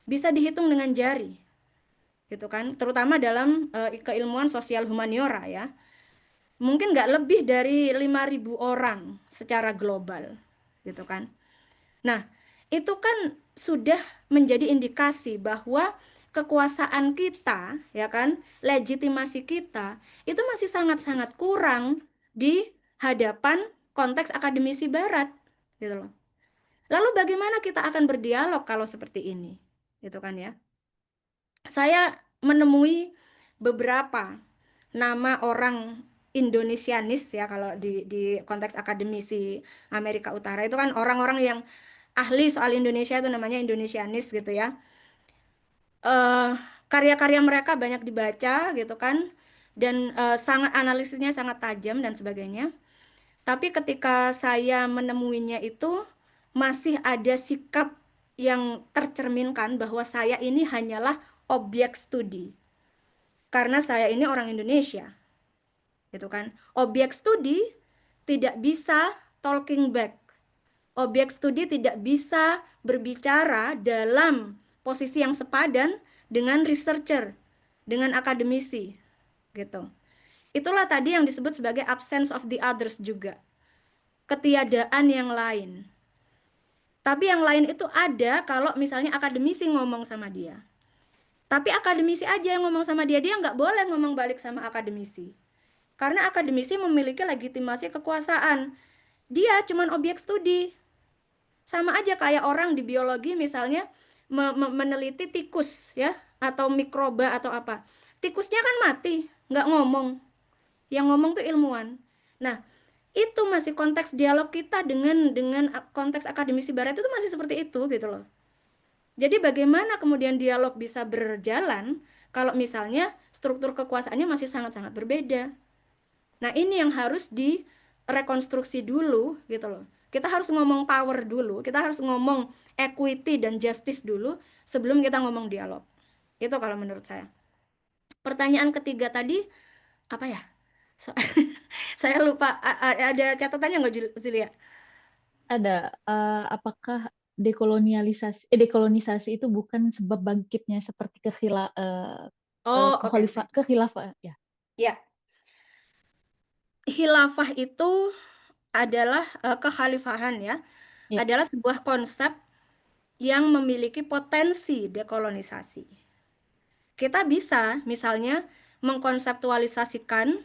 Bisa dihitung dengan jari. Gitu kan? Terutama dalam keilmuan sosial humaniora ya. Mungkin nggak lebih dari 5.000 orang secara global. Gitu kan? Nah, itu kan sudah menjadi indikasi bahwa kekuasaan kita, ya kan, legitimasi kita itu masih sangat-sangat kurang di hadapan konteks akademisi barat, gitu loh. Lalu bagaimana kita akan berdialog kalau seperti ini, gitu kan ya? Saya menemui beberapa nama orang Indonesianis ya kalau di konteks akademisi Amerika Utara itu kan orang-orang yang ahli soal Indonesia itu namanya Indonesianis gitu ya. Karya-karya mereka banyak dibaca gitu kan dan sangat analisisnya sangat tajam dan sebagainya. Tapi ketika saya menemuinya itu masih ada sikap yang tercerminkan bahwa saya ini hanyalah objek studi. Karena saya ini orang Indonesia. Gitu kan. Objek studi tidak bisa talking back. Objek studi tidak bisa berbicara dalam posisi yang sepadan dengan researcher, dengan akademisi, gitu. Itulah tadi yang disebut sebagai absence of the others juga. Ketiadaan yang lain. Tapi yang lain itu ada kalau misalnya akademisi ngomong sama dia. Tapi akademisi aja yang ngomong sama dia nggak boleh ngomong balik sama akademisi. Karena akademisi memiliki legitimasi kekuasaan. Dia cuman objek studi. Sama aja kayak orang di biologi misalnya meneliti tikus ya atau mikroba atau apa. Tikusnya kan mati, nggak ngomong. yang ngomong tuh ilmuwan. Nah, itu masih konteks dialog kita dengan konteks akademisi barat itu masih seperti itu gitu loh. Jadi bagaimana kemudian dialog bisa berjalan kalau misalnya struktur kekuasaannya masih sangat-sangat berbeda. Nah, ini yang harus direkonstruksi dulu gitu loh. Kita harus ngomong power dulu, kita harus ngomong equity dan justice dulu sebelum kita ngomong dialog. Itu kalau menurut saya. Pertanyaan ketiga tadi apa ya? So- saya lupa. Ada catatannya nggak, Zilia? Ada, apakah dekolonisasi itu bukan sebab bangkitnya seperti Oh, oke, oke. kekhilafah ya? Ya, khilafah itu adalah kekhalifahan ya, Ya, adalah sebuah konsep yang memiliki potensi dekolonisasi. Kita bisa misalnya mengkonseptualisasikan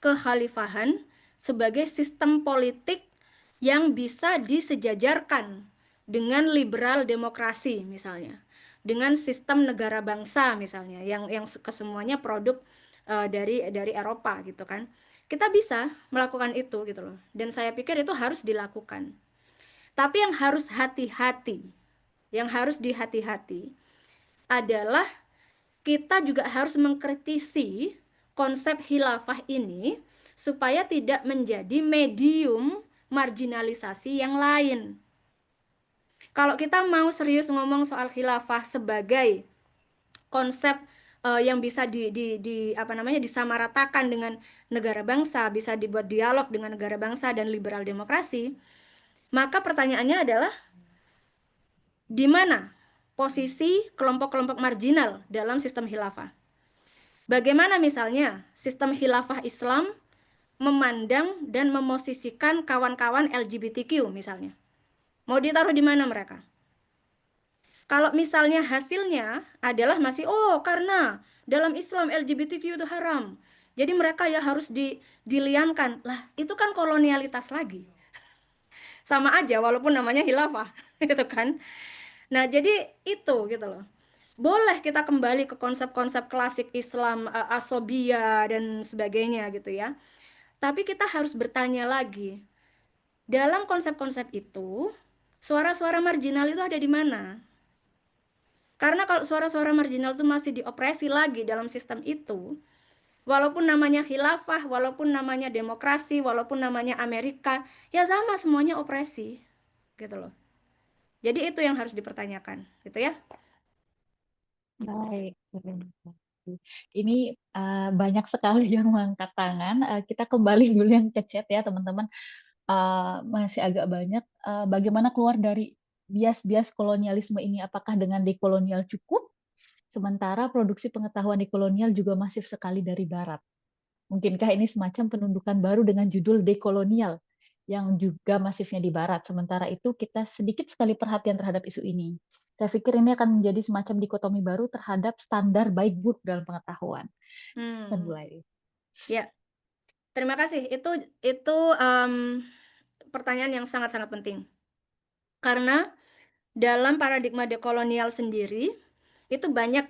kekhalifahan sebagai sistem politik yang bisa disejajarkan dengan liberal demokrasi misalnya, dengan sistem negara bangsa misalnya, yang kesemuanya produk dari Eropa gitu kan. Kita bisa melakukan itu gitu loh. Dan saya pikir itu harus dilakukan. Tapi yang harus dihati-hati adalah kita juga harus mengkritisi konsep khilafah ini supaya tidak menjadi medium marginalisasi yang lain. Kalau kita mau serius ngomong soal khilafah sebagai konsep yang bisa apa namanya disamaratakan dengan negara bangsa, bisa dibuat dialog dengan negara bangsa dan liberal demokrasi, maka pertanyaannya adalah di mana posisi kelompok-kelompok marginal dalam sistem khilafah? Bagaimana misalnya sistem khilafah Islam memandang dan memosisikan kawan-kawan LGBTQ misalnya? Mau ditaruh di mana mereka? Kalau misalnya hasilnya adalah masih, oh karena dalam Islam LGBTQ itu haram. Jadi mereka ya harus diliankan. Lah, itu kan kolonialitas lagi. Sama aja walaupun namanya khilafah, gitu kan. Nah, jadi itu gitu loh. Boleh kita kembali ke konsep-konsep klasik Islam, asobia dan sebagainya gitu ya. Tapi kita harus bertanya lagi, dalam konsep-konsep itu, suara-suara marginal itu ada di mana? Karena kalau suara-suara marginal itu masih diopresi lagi dalam sistem itu, walaupun namanya khilafah, walaupun namanya demokrasi, walaupun namanya Amerika, ya sama semuanya opresi, gitu loh. Jadi itu yang harus dipertanyakan, gitu ya. baik. Ini banyak sekali yang mengangkat tangan. Kita kembali dulu yang ke chat ya, teman-teman. Masih agak banyak. Bagaimana keluar dari bias-bias kolonialisme ini? Apakah dengan dekolonial cukup? Sementara produksi pengetahuan dekolonial juga masif sekali dari Barat. Mungkinkah ini semacam penundukan baru dengan judul dekolonial yang juga masifnya di Barat? Sementara itu kita sedikit sekali perhatian terhadap isu ini. Saya pikir ini akan menjadi semacam dikotomi baru terhadap standar baik buruk dalam pengetahuan. Dan Hmm, mulai. ya, terima kasih. Itu pertanyaan yang sangat-sangat penting. Karena dalam paradigma dekolonial sendiri, itu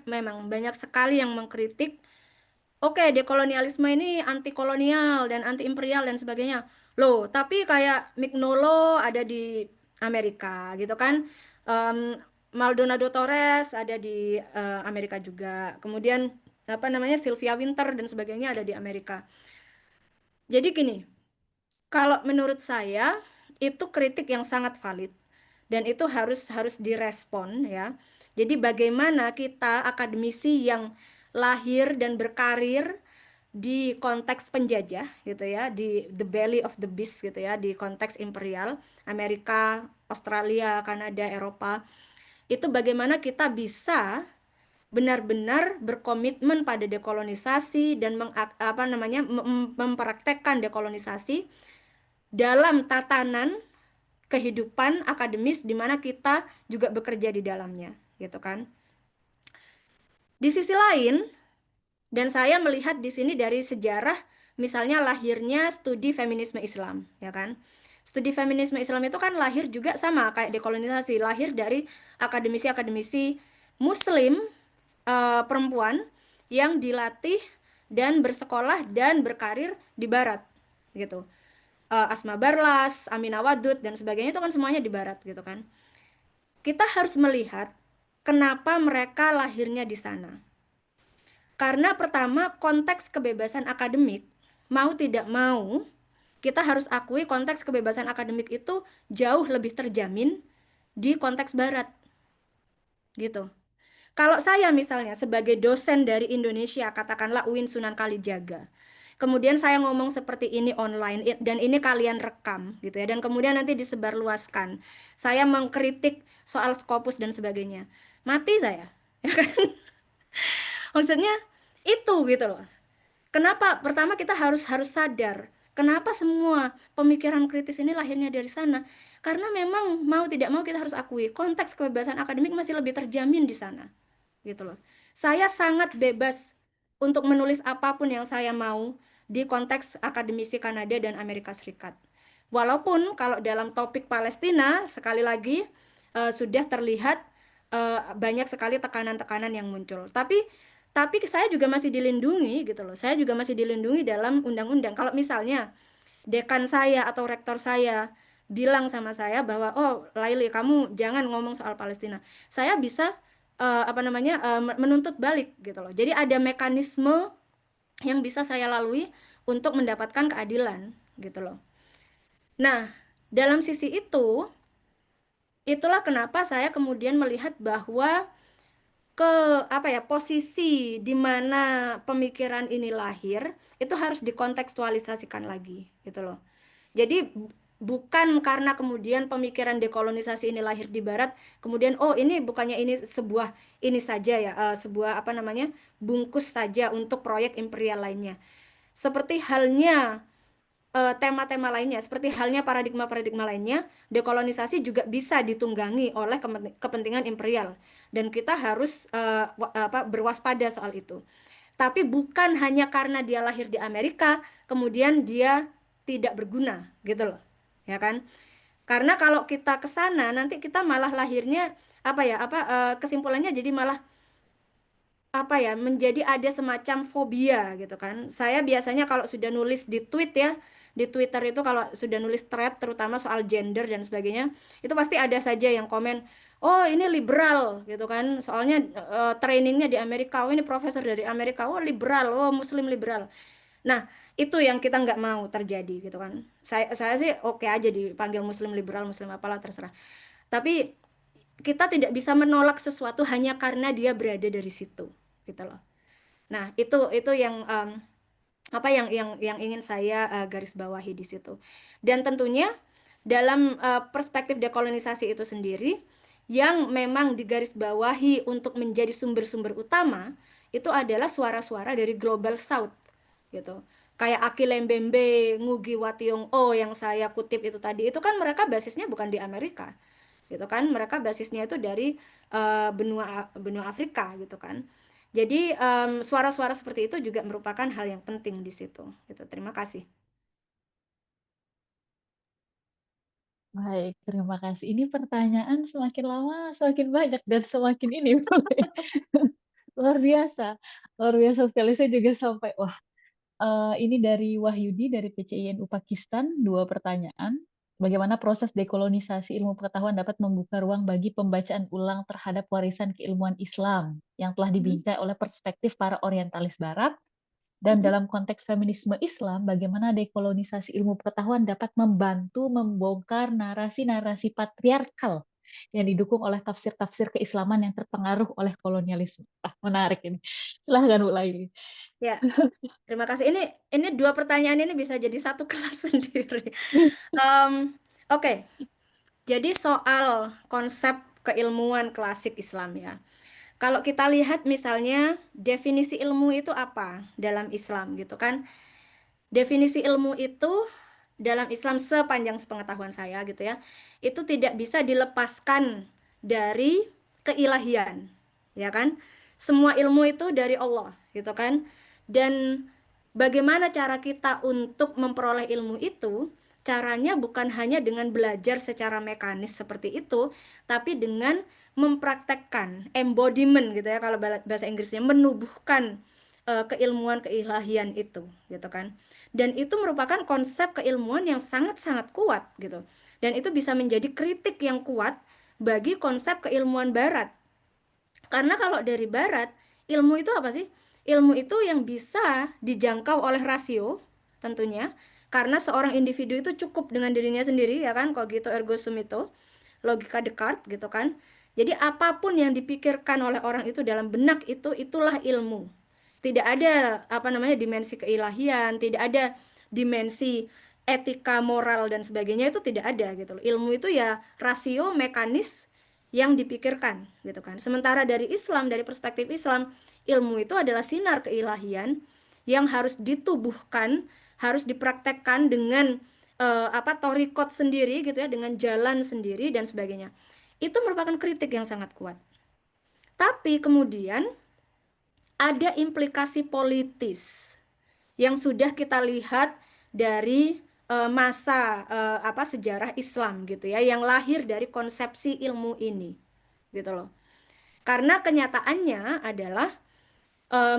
memang banyak sekali yang mengkritik, oke, dekolonialisme ini anti kolonial dan anti imperial dan sebagainya. Loh, tapi kayak Mignolo ada di Amerika gitu kan. Em, Maldonado Torres ada di Amerika juga. Kemudian apa namanya Sylvia Wynter dan sebagainya ada di Amerika. Jadi gini, kalau menurut saya itu kritik yang sangat valid dan itu harus harus direspon ya. Jadi bagaimana kita akademisi yang lahir dan berkarir di konteks penjajah gitu ya, di the belly of the beast gitu ya, di konteks imperial Amerika, Australia, Kanada, Eropa, itu bagaimana kita bisa benar-benar berkomitmen pada dekolonisasi dan mempraktekkan dekolonisasi dalam tatanan kehidupan akademis di mana kita juga bekerja di dalamnya, gitu kan. Di sisi lain, dan saya melihat di sini dari sejarah misalnya lahirnya studi feminisme Islam, ya kan. Studi feminisme Islam itu kan lahir juga sama kayak dekolonisasi, lahir dari akademisi-akademisi muslim perempuan yang dilatih dan bersekolah dan berkarir di barat gitu. Asma Barlas, Amina Wadud dan sebagainya itu kan semuanya di barat gitu kan. Kita harus melihat kenapa mereka lahirnya di sana. Karena pertama konteks kebebasan akademik, mau tidak mau, kita harus akui konteks kebebasan akademik itu jauh lebih terjamin di konteks barat gitu. Kalau saya misalnya sebagai dosen dari Indonesia, katakanlah UIN Sunan Kalijaga, kemudian saya ngomong seperti ini online dan ini kalian rekam gitu ya, dan kemudian nanti disebarluaskan, saya mengkritik soal Scopus dan sebagainya, mati saya. Maksudnya itu gitu loh. Kenapa? Pertama kita harus sadar kenapa semua pemikiran kritis ini lahirnya dari sana. Karena memang mau tidak mau kita harus akui konteks kebebasan akademik masih lebih terjamin di sana. Gitu loh. Saya sangat bebas untuk menulis apapun yang saya mau di konteks akademisi Kanada dan Amerika Serikat. Walaupun kalau dalam topik Palestina sekali lagi sudah terlihat banyak sekali tekanan-tekanan yang muncul. Tapi saya juga masih dilindungi gitu loh. Saya juga masih dilindungi dalam undang-undang. Kalau misalnya dekan saya atau rektor saya bilang sama saya bahwa oh Laili kamu jangan ngomong soal Palestina. Saya bisa menuntut balik gitu loh. Jadi ada mekanisme yang bisa saya lalui untuk mendapatkan keadilan gitu loh. Nah, dalam sisi itu itulah kenapa saya kemudian melihat bahwa ke posisi di mana pemikiran ini lahir itu harus dikontekstualisasikan lagi gitu loh. Jadi bukan karena kemudian pemikiran dekolonisasi ini lahir di barat kemudian oh ini bukannya ini sebuah ini saja ya sebuah bungkus saja untuk proyek imperial lainnya. Seperti halnya tema-tema lainnya, seperti halnya paradigma-paradigma lainnya, dekolonisasi juga bisa ditunggangi oleh kepentingan imperial, dan kita harus berwaspada soal itu. Tapi bukan hanya karena dia lahir di Amerika, kemudian dia tidak berguna, gitu loh, ya kan? Karena kalau kita ke sana, nanti kita malah lahirnya kesimpulannya jadi malah menjadi ada semacam fobia gitu kan. Saya biasanya kalau sudah nulis di tweet ya, di Twitter itu kalau sudah nulis thread terutama soal gender dan sebagainya, itu pasti ada saja yang komen, "Oh, ini liberal." gitu kan. Soalnya trainingnya di Amerika, oh ini profesor dari Amerika, oh liberal, oh muslim liberal. Nah, itu yang kita nggak mau terjadi gitu kan. Saya sih oke aja dipanggil muslim liberal, muslim apalah terserah. Tapi kita tidak bisa menolak sesuatu hanya karena dia berada dari situ gitu loh. Nah, itu yang yang ingin saya garis bawahi di situ. Dan tentunya dalam perspektif dekolonisasi itu sendiri yang memang digarisbawahi untuk menjadi sumber-sumber utama itu adalah suara-suara dari Global South gitu. Kayak Akile Mbembe, Ngugi wa Thiong'o yang saya kutip itu tadi, itu kan mereka basisnya bukan di Amerika gitu kan, mereka basisnya itu dari benua benua Afrika gitu kan. Jadi suara-suara seperti itu juga merupakan hal yang penting di situ gitu. Terima kasih. Baik, terima kasih. Ini pertanyaan semakin lama semakin banyak dan semakin ini luar biasa, luar biasa sekali. Saya juga sampai wah, ini dari Wahyudi dari PCINU Pakistan, 2 pertanyaan. Bagaimana proses dekolonisasi ilmu pengetahuan dapat membuka ruang bagi pembacaan ulang terhadap warisan keilmuan Islam yang telah dibingkai oleh perspektif para orientalis Barat? Dan dalam konteks feminisme Islam, bagaimana dekolonisasi ilmu pengetahuan dapat membantu membongkar narasi-narasi patriarkal yang didukung oleh tafsir-tafsir keislaman yang terpengaruh oleh kolonialisme. Menarik ini. Silahkan Bu Laili. Ya, terima kasih. Ini 2 pertanyaan ini bisa jadi satu kelas sendiri. Oke, jadi soal konsep keilmuan klasik Islam ya. Kalau kita lihat misalnya definisi ilmu itu apa dalam Islam gitu kan. Definisi ilmu itu dalam Islam sepanjang sepengetahuan saya gitu ya, itu tidak bisa dilepaskan dari keilahian, ya kan? Semua ilmu itu dari Allah, gitu kan? Dan bagaimana cara kita untuk memperoleh ilmu itu? Caranya bukan hanya dengan belajar secara mekanis seperti itu, tapi dengan mempraktekkan embodiment gitu ya kalau bahasa Inggrisnya, menubuhkan keilmuan keilahian itu, gitu kan. Dan itu merupakan konsep keilmuan yang sangat-sangat kuat, gitu. Dan itu bisa menjadi kritik yang kuat bagi konsep keilmuan Barat. Karena kalau dari Barat, ilmu itu apa sih? Ilmu itu yang bisa dijangkau oleh rasio, tentunya. Karena seorang individu itu cukup dengan dirinya sendiri, ya kan? Cogito ergo sum itu, logika Descartes, gitu kan. Jadi apapun yang dipikirkan oleh orang itu dalam benak itu, itulah ilmu. Tidak ada apa namanya dimensi keilahian, tidak ada dimensi etika, moral dan sebagainya, itu tidak ada gitu loh. Ilmu itu ya rasio mekanis yang dipikirkan gitu kan. Sementara dari Islam, dari perspektif Islam, ilmu itu adalah sinar keilahian yang harus ditubuhkan, harus dipraktekkan dengan torikot sendiri gitu ya, dengan jalan sendiri dan sebagainya. Itu merupakan kritik yang sangat kuat. Tapi kemudian ada implikasi politis yang sudah kita lihat dari masa sejarah Islam gitu ya, yang lahir dari konsepsi ilmu ini gitu loh. Karena kenyataannya adalah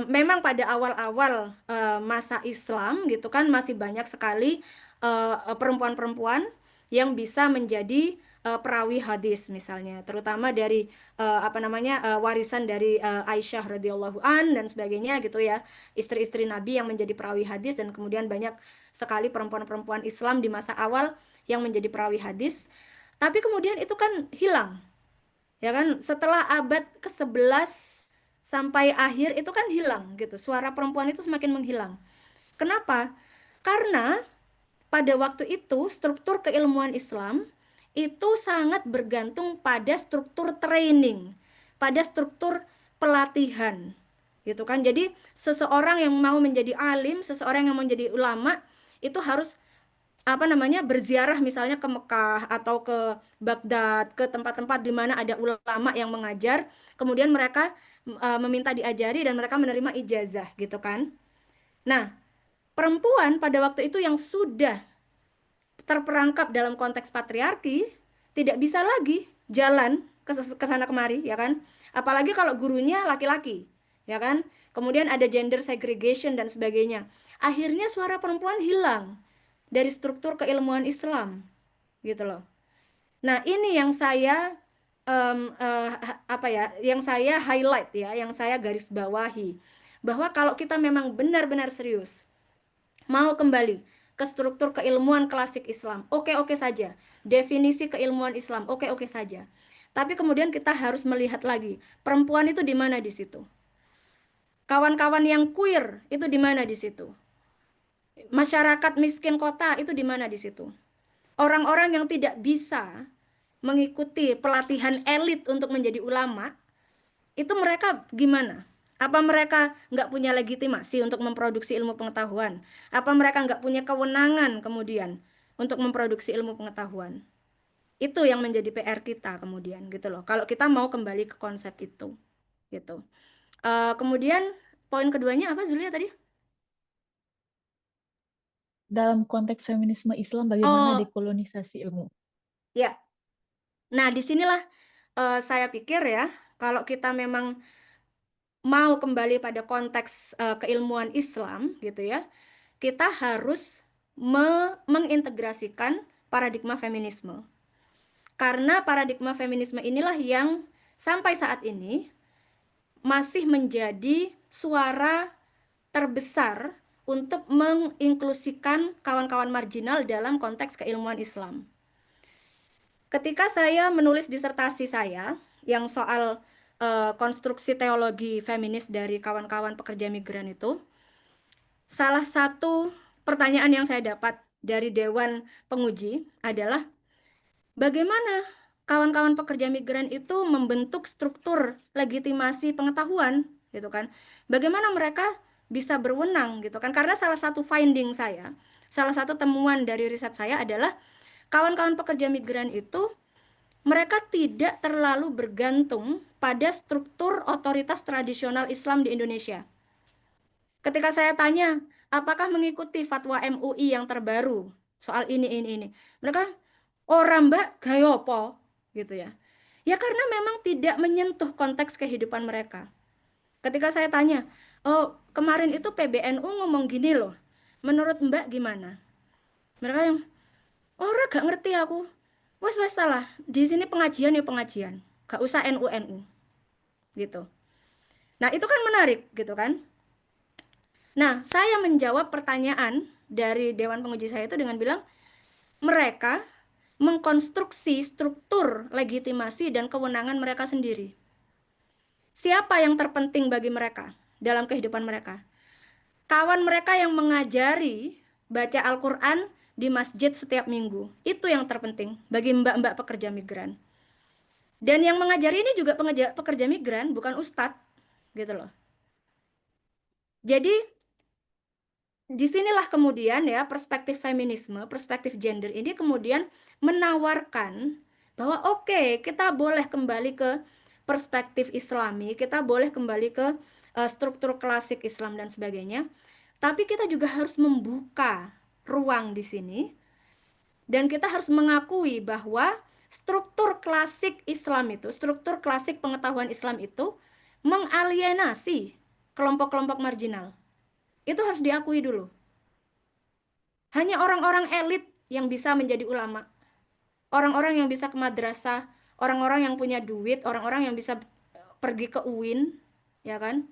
memang pada awal-awal masa Islam gitu kan masih banyak sekali perempuan-perempuan yang bisa menjadi perawi hadis misalnya, terutama dari warisan dari Aisyah radhiyallahu an dan sebagainya gitu ya, istri-istri Nabi yang menjadi perawi hadis, dan kemudian banyak sekali perempuan-perempuan Islam di masa awal yang menjadi perawi hadis. Tapi kemudian itu kan hilang, ya kan, setelah abad ke-11 sampai akhir itu kan hilang gitu, suara perempuan itu semakin menghilang. Kenapa? Karena pada waktu itu struktur keilmuan Islam itu sangat bergantung pada struktur training, pada struktur pelatihan gitu kan. Jadi seseorang yang mau menjadi alim, seseorang yang mau menjadi ulama itu harus berziarah misalnya ke Mekah atau ke Baghdad, ke tempat-tempat di mana ada ulama yang mengajar, kemudian mereka meminta diajari dan mereka menerima ijazah gitu kan. Nah, perempuan pada waktu itu yang sudah terperangkap dalam konteks patriarki tidak bisa lagi jalan ke sana kemari, ya kan? Apalagi kalau gurunya laki-laki, ya kan? Kemudian ada gender segregation dan sebagainya. Akhirnya suara perempuan hilang dari struktur keilmuan Islam, gitu loh. Nah, ini yang saya yang saya highlight ya, yang saya garis bawahi, bahwa kalau kita memang benar-benar serius mau kembali ke struktur keilmuan klasik Islam, oke-oke saja. Definisi keilmuan Islam, oke-oke saja. Tapi kemudian kita harus melihat lagi, perempuan itu di mana di situ? Kawan-kawan yang queer itu di mana di situ? Masyarakat miskin kota itu di mana di situ? Orang-orang yang tidak bisa mengikuti pelatihan elit untuk menjadi ulama, itu mereka gimana? Apa mereka nggak punya legitimasi untuk memproduksi ilmu pengetahuan? Apa mereka nggak punya kewenangan kemudian untuk memproduksi ilmu pengetahuan? Itu yang menjadi PR kita kemudian gitu loh. Kalau kita mau kembali ke konsep itu, gitu. Kemudian poin keduanya apa Zulia tadi? Dalam konteks feminisme Islam, bagaimana Oh dekolonisasi ilmu? ya, nah disinilah saya pikir ya, kalau kita memang mau kembali pada konteks keilmuan Islam gitu ya, kita harus mengintegrasikan paradigma feminisme. Karena paradigma feminisme inilah yang sampai saat ini masih menjadi suara terbesar untuk menginklusikan kawan-kawan marginal dalam konteks keilmuan Islam. Ketika saya menulis disertasi saya yang soal konstruksi teologi feminis dari kawan-kawan pekerja migran itu, salah satu pertanyaan yang saya dapat dari Dewan Penguji adalah bagaimana kawan-kawan pekerja migran itu membentuk struktur legitimasi pengetahuan gitu kan. Bagaimana mereka bisa berwenang gitu kan. Karena salah satu finding saya, salah satu temuan dari riset saya adalah kawan-kawan pekerja migran itu mereka tidak terlalu bergantung pada struktur otoritas tradisional Islam di Indonesia. Ketika saya tanya, apakah mengikuti fatwa MUI yang terbaru soal ini, mereka orang mbak gaya apa gitu ya. Ya karena memang tidak menyentuh konteks kehidupan mereka. Ketika saya tanya, oh kemarin itu PBNU ngomong gini loh, menurut Mbak gimana? Mereka yang, orang gak ngerti aku. Wes wes salah. Di sini pengajian ya pengajian. Gak usah NU gitu. Nah, itu kan menarik gitu kan. Nah, saya menjawab pertanyaan dari Dewan Penguji saya itu dengan bilang mereka mengkonstruksi struktur legitimasi dan kewenangan mereka sendiri. Siapa yang terpenting bagi mereka dalam kehidupan mereka? Kawan mereka yang mengajari baca Al-Quran di masjid setiap minggu. Itu yang terpenting bagi mbak-mbak pekerja migran. Dan yang mengajari ini juga pekerja migran, bukan ustadz, gitu loh. Jadi disinilah kemudian ya perspektif feminisme, perspektif gender ini kemudian menawarkan bahwa oke, kita boleh kembali ke perspektif Islami, kita boleh kembali ke struktur klasik Islam dan sebagainya, tapi kita juga harus membuka ruang di sini dan kita harus mengakui bahwa struktur klasik Islam itu, struktur klasik pengetahuan Islam itu mengalienasi kelompok-kelompok marginal. Itu harus diakui dulu. Hanya orang-orang elit yang bisa menjadi ulama. Orang-orang yang bisa ke madrasah, orang-orang yang punya duit, orang-orang yang bisa pergi ke UIN, ya kan?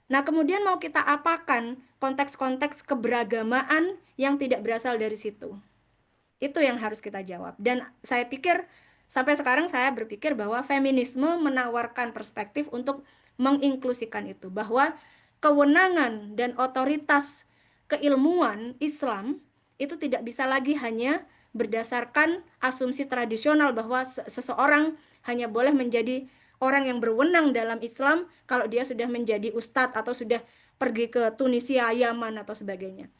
Nah, kemudian mau kita apakan konteks-konteks keberagamaan yang tidak berasal dari situ? Itu yang harus kita jawab. Dan saya pikir sampai sekarang saya berpikir bahwa feminisme menawarkan perspektif untuk menginklusikan itu, bahwa kewenangan dan otoritas keilmuan Islam itu tidak bisa lagi hanya berdasarkan asumsi tradisional bahwa seseorang hanya boleh menjadi orang yang berwenang dalam Islam kalau dia sudah menjadi ustadz atau sudah pergi ke Tunisia, Yaman atau sebagainya.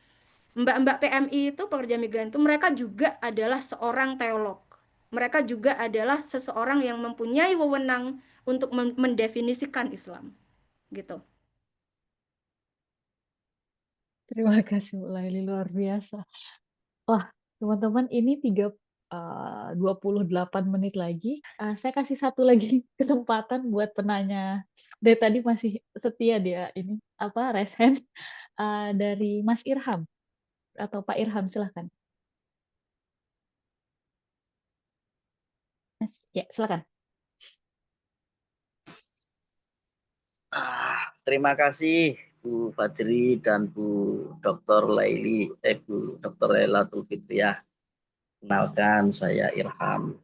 Mbak-mbak PMI itu pekerja migran itu mereka juga adalah seorang teolog. Mereka juga adalah seseorang yang mempunyai wewenang untuk mendefinisikan Islam. Gitu. Terima kasih Bu Laili, luar biasa. Wah, teman-teman, ini 28 menit lagi. Saya kasih satu lagi kesempatan buat penanya. Dari tadi masih setia dia ini apa raise hand. Dari Mas Irham atau Pak Irham, silahkan. Ya, silakan. Terima kasih Bu Fajri dan Bu Dr. Laili, Bu Dr. Lailatul Fitriah. Kenalkan, saya Irham.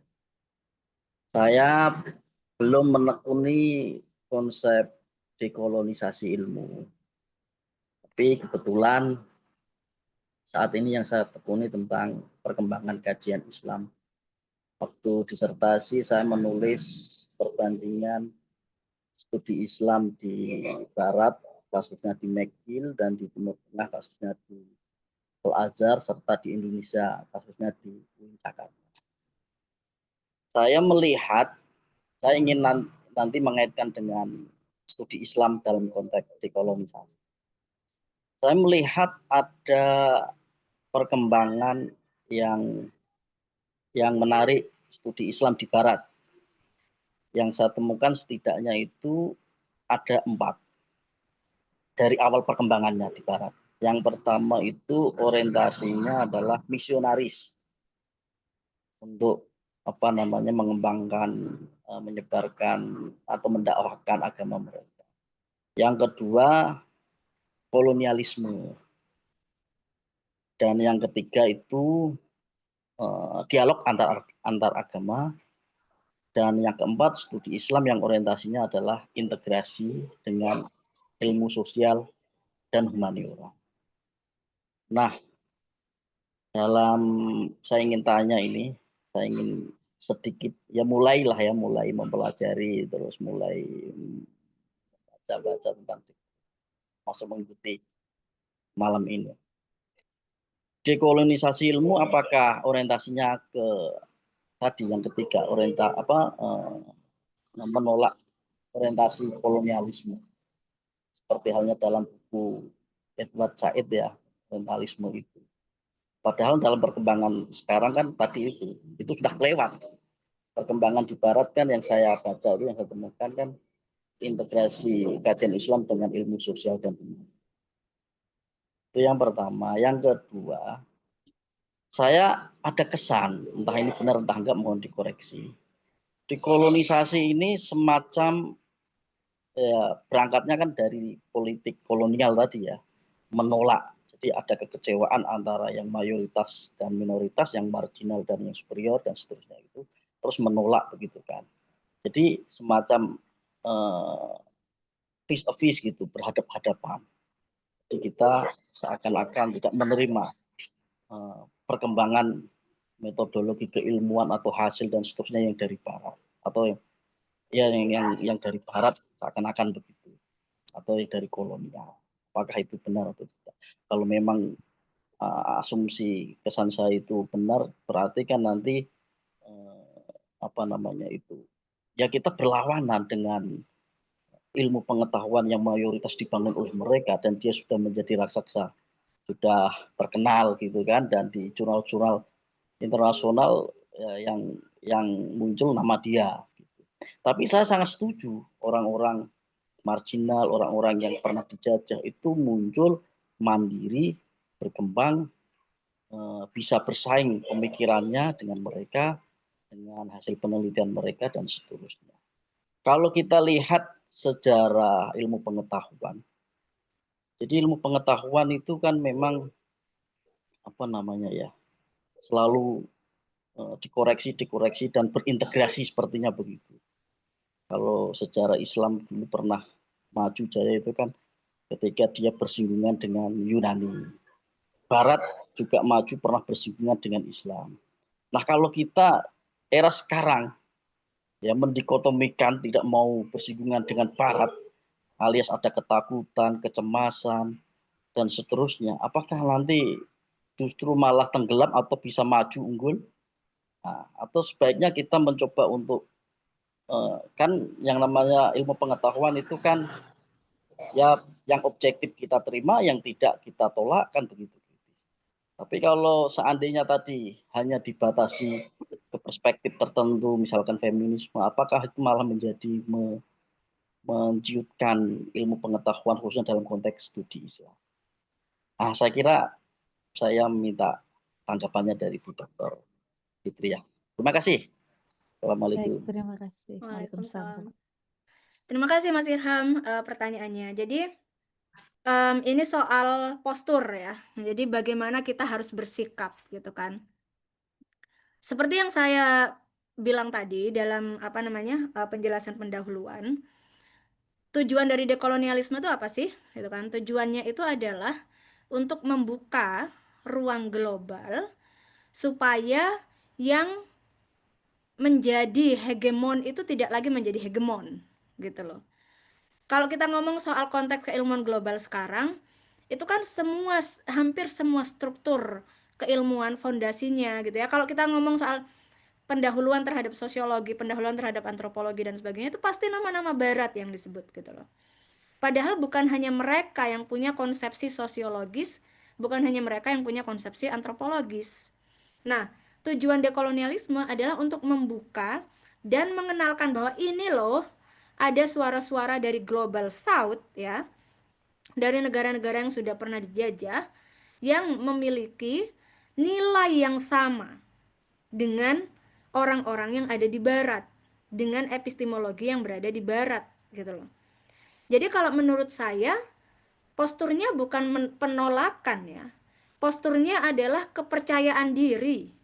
Saya belum menekuni konsep dekolonisasi ilmu. Tapi kebetulan saat ini yang saya tekuni tentang perkembangan kajian Islam. Waktu disertasi saya menulis perbandingan studi Islam di Barat, kasusnya di McGill, dan di Timur Tengah, kasusnya di Al-Azhar, serta di Indonesia, kasusnya di UIN Jakarta. Saya melihat, saya ingin nanti mengaitkan dengan studi Islam dalam konteks dekolonisasi. Saya melihat ada perkembangan yang menarik studi Islam di Barat. Yang saya temukan setidaknya itu ada 4 dari awal perkembangannya di Barat. Yang pertama itu orientasinya adalah misionaris untuk mengembangkan, menyebarkan atau mendakwahkan agama mereka. Yang kedua kolonialisme, dan yang ketiga itu dialog antar agama, dan yang keempat studi Islam yang orientasinya adalah integrasi dengan ilmu sosial dan humaniora. Nah, saya ingin tanya ini, saya ingin sedikit mulai mempelajari, terus mulai baca tentang masuk mengikuti malam ini. Dekolonisasi ilmu apakah orientasinya ke tadi yang ketiga, menolak orientasi kolonialisme, seperti halnya dalam buku Edward Said ya, orientalisme itu. Padahal dalam perkembangan sekarang kan tadi itu sudah lewat. Perkembangan di Barat kan yang saya baca itu, yang saya temukan kan integrasi kajian Islam dengan ilmu sosial dan hukum. Itu yang pertama. Yang kedua, saya ada kesan, entah ini benar entah enggak, mohon dikoreksi. Dekolonisasi ini semacam berangkatnya kan dari politik kolonial tadi ya, menolak. Jadi ada kekecewaan antara yang mayoritas dan minoritas, yang marginal dan yang superior dan seterusnya itu, terus menolak begitu kan. Jadi semacam face to face gitu, berhadap-hadapan. Jadi kita seakan-akan tidak menerima perkembangan metodologi keilmuan atau hasil dan seterusnya yang dari barat, atau yang dari barat seakan-akan begitu, atau yang dari kolonial. Apakah itu benar atau tidak? Kalau memang asumsi kesan saya itu benar, berarti kan nanti ya kita berlawanan dengan ilmu pengetahuan yang mayoritas dibangun oleh mereka, dan dia sudah menjadi raksasa, sudah terkenal gitu kan, dan di jurnal-jurnal internasional yang muncul nama dia. Gitu. Tapi saya sangat setuju, orang-orang marginal, orang-orang yang pernah dijajah itu muncul mandiri, berkembang, bisa bersaing pemikirannya dengan mereka, dengan hasil penelitian mereka dan seterusnya. Kalau kita lihat sejarah ilmu pengetahuan, jadi ilmu pengetahuan itu kan memang selalu dikoreksi dan berintegrasi, sepertinya begitu. Kalau sejarah Islam dulu pernah maju jaya itu kan ketika dia bersinggungan dengan Yunani. Barat juga maju pernah bersinggungan dengan Islam. Nah, kalau kita era sekarang ya mendikotomikan, tidak mau bersinggungan dengan Barat, alias ada ketakutan, kecemasan, dan seterusnya, apakah nanti justru malah tenggelam atau bisa maju unggul? Nah, atau sebaiknya kita mencoba untuk kan yang namanya ilmu pengetahuan itu kan ya yang objektif kita terima, yang tidak kita tolak, kan begitu. Tapi kalau seandainya tadi hanya dibatasi ke perspektif tertentu, misalkan feminisme, apakah itu malah menjadi menciutkan ilmu pengetahuan khususnya dalam konteks studi Islam? Nah, saya kira saya minta tanggapannya dari Bu Dr. Fitriah. Terima kasih. Assalamualaikum. Baik, terima kasih. Waalaikumsalam. Terima kasih Mas Irham pertanyaannya. Jadi ini soal postur ya. Jadi bagaimana kita harus bersikap gitu kan. Seperti yang saya bilang tadi dalam penjelasan pendahuluan, tujuan dari dekolonialisme itu apa sih? Gitu kan. Tujuannya itu adalah untuk membuka ruang global supaya yang menjadi hegemon itu tidak lagi menjadi hegemon, gitu loh. Kalau kita ngomong soal konteks keilmuan global sekarang, itu kan hampir semua struktur keilmuan fondasinya gitu ya. Kalau kita ngomong soal pendahuluan terhadap sosiologi, pendahuluan terhadap antropologi dan sebagainya, itu pasti nama-nama barat yang disebut gitu loh. Padahal bukan hanya mereka yang punya konsepsi sosiologis, bukan hanya mereka yang punya konsepsi antropologis. Nah, tujuan dekolonialisme adalah untuk membuka dan mengenalkan bahwa ini loh ada suara-suara dari Global South ya, dari negara-negara yang sudah pernah dijajah, yang memiliki nilai yang sama dengan orang-orang yang ada di barat, dengan epistemologi yang berada di barat gitu loh. Jadi kalau menurut saya posturnya bukan penolakan ya, posturnya adalah kepercayaan diri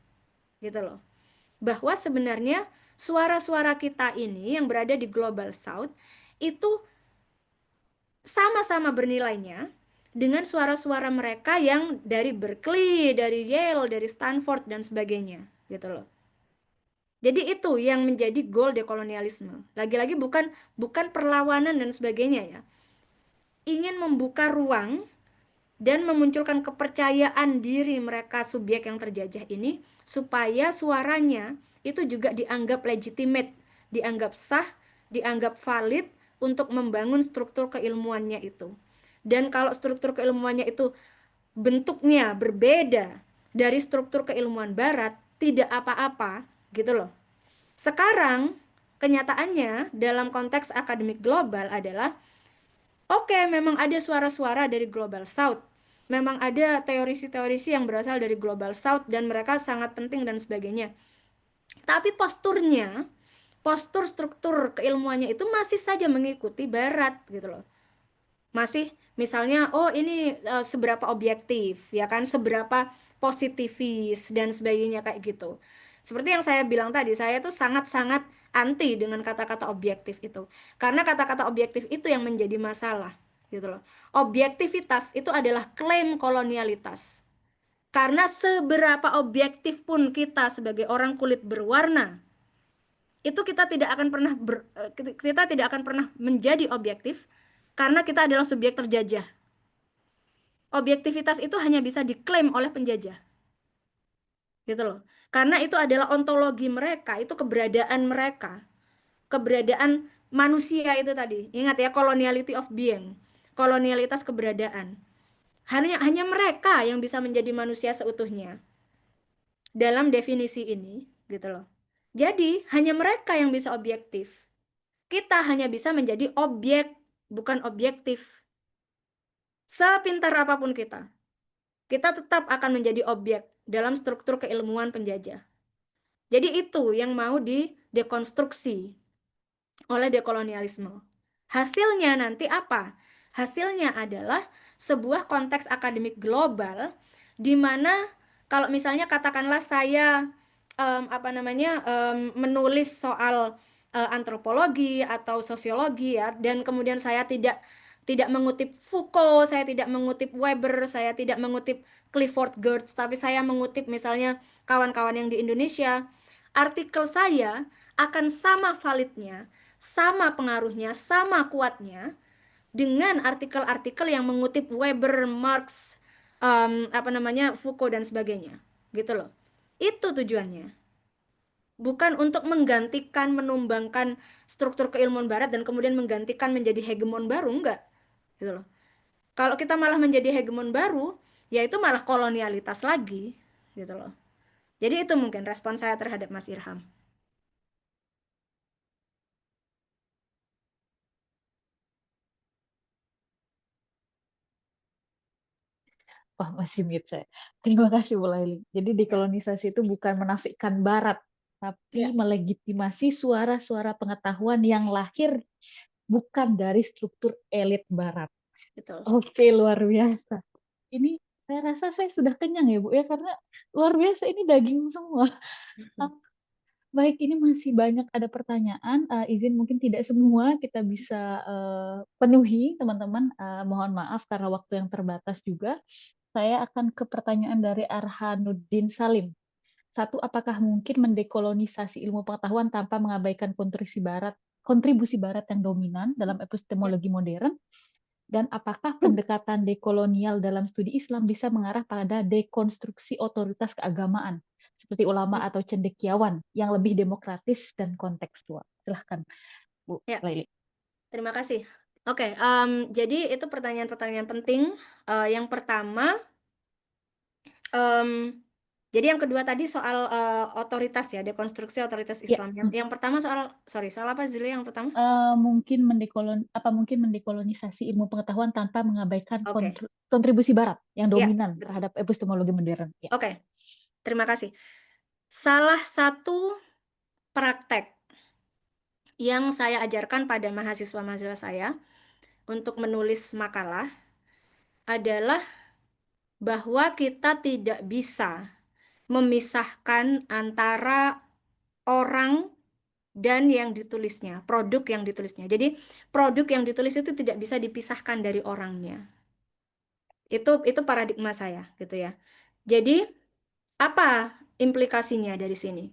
gitu loh, bahwa sebenarnya suara-suara kita ini yang berada di Global South itu sama-sama bernilainya dengan suara-suara mereka yang dari Berkeley, dari Yale, dari Stanford dan sebagainya gitu loh. Jadi itu yang menjadi goal dekolonialisme. Lagi-lagi bukan perlawanan dan sebagainya ya. Ingin membuka ruang dan memunculkan kepercayaan diri mereka subjek yang terjajah ini supaya suaranya itu juga dianggap legitimate, dianggap sah, dianggap valid untuk membangun struktur keilmuannya itu. Dan kalau struktur keilmuannya itu bentuknya berbeda dari struktur keilmuan barat, tidak apa-apa gitu loh. Sekarang kenyataannya dalam konteks akademik global adalah oke, memang ada suara-suara dari Global South. Memang ada teorisi-teorisi yang berasal dari Global South dan mereka sangat penting dan sebagainya. Tapi posturnya, postur struktur keilmuannya itu masih saja mengikuti Barat gitu loh. Masih misalnya, oh ini seberapa objektif, ya kan, seberapa positivis dan sebagainya kayak gitu. Seperti yang saya bilang tadi, saya tuh sangat-sangat anti dengan kata-kata objektif itu. Karena kata-kata objektif itu yang menjadi masalah, gitu loh. Objektivitas itu adalah klaim kolonialitas. Karena seberapa objektif pun kita sebagai orang kulit berwarna, itu kita tidak akan pernah menjadi objektif karena kita adalah subjek terjajah. Objektivitas itu hanya bisa diklaim oleh penjajah. Gitu loh. Karena itu adalah ontologi mereka, itu keberadaan mereka. Keberadaan manusia itu tadi. Ingat ya, coloniality of being. Kolonialitas keberadaan. Hanya mereka yang bisa menjadi manusia seutuhnya. Dalam definisi ini, gitu loh. Jadi, hanya mereka yang bisa objektif. Kita hanya bisa menjadi objek, bukan objektif. Sepintar apapun kita tetap akan menjadi objek dalam struktur keilmuan penjajah. Jadi itu yang mau didekonstruksi oleh dekolonialisme. Hasilnya nanti apa? Hasilnya adalah sebuah konteks akademik global di mana kalau misalnya katakanlah saya menulis soal antropologi atau sosiologi ya, dan kemudian saya tidak mengutip Foucault, saya tidak mengutip Weber, saya tidak mengutip Clifford Geertz, tapi saya mengutip misalnya kawan-kawan yang di Indonesia. Artikel saya akan sama validnya, sama pengaruhnya, sama kuatnya dengan artikel-artikel yang mengutip Weber, Marx, Foucault dan sebagainya, gitu loh. Itu tujuannya. Bukan untuk menggantikan, menumbangkan struktur keilmuan barat dan kemudian menggantikan menjadi hegemon baru, enggak. Gitu loh. Kalau kita malah menjadi hegemon baru, ya itu malah kolonialitas lagi, gitu loh. Jadi itu mungkin respon saya terhadap Mas Irham. Wah, masih mute saya. Terima kasih Bu Laili. Jadi Ya, dekolonisasi itu bukan menafikan Barat, tapi ya, melegitimasi suara-suara pengetahuan yang lahir bukan dari struktur elit Barat. betul. Oke, luar biasa. Ini saya rasa saya sudah kenyang ya Bu ya, karena luar biasa ini daging semua. Baik, ini masih banyak ada pertanyaan. Izin mungkin tidak semua kita bisa penuhi, teman-teman. Mohon maaf karena waktu yang terbatas juga. Saya akan ke pertanyaan dari Arhanuddin Salim. Satu, apakah mungkin mendekolonisasi ilmu pengetahuan tanpa mengabaikan kontribusi Barat yang dominan dalam Ya, epistemologi modern? Dan apakah pendekatan dekolonial dalam studi Islam bisa mengarah pada dekonstruksi otoritas keagamaan, seperti ulama atau cendekiawan yang lebih demokratis dan kontekstual? Silahkan, Bu ya, Laili. terima kasih. Oke, jadi itu pertanyaan-pertanyaan penting. Yang pertama, em, jadi yang kedua tadi soal otoritas ya, dekonstruksi otoritas Ya, Islam. Yang pertama soal apa Zuli yang pertama? mungkin mendekolonisasi ilmu pengetahuan tanpa mengabaikan Oke, kontribusi Barat yang ya, dominan betul. terhadap epistemologi modern. Ya. Oke, terima kasih. Salah satu praktek yang saya ajarkan pada mahasiswa-mahasiswa saya untuk menulis makalah adalah bahwa kita tidak bisa memisahkan antara orang dan yang ditulisnya, produk yang ditulisnya. Jadi, produk yang ditulis itu tidak bisa dipisahkan dari orangnya. Itu paradigma saya, gitu ya. Jadi, apa implikasinya dari sini?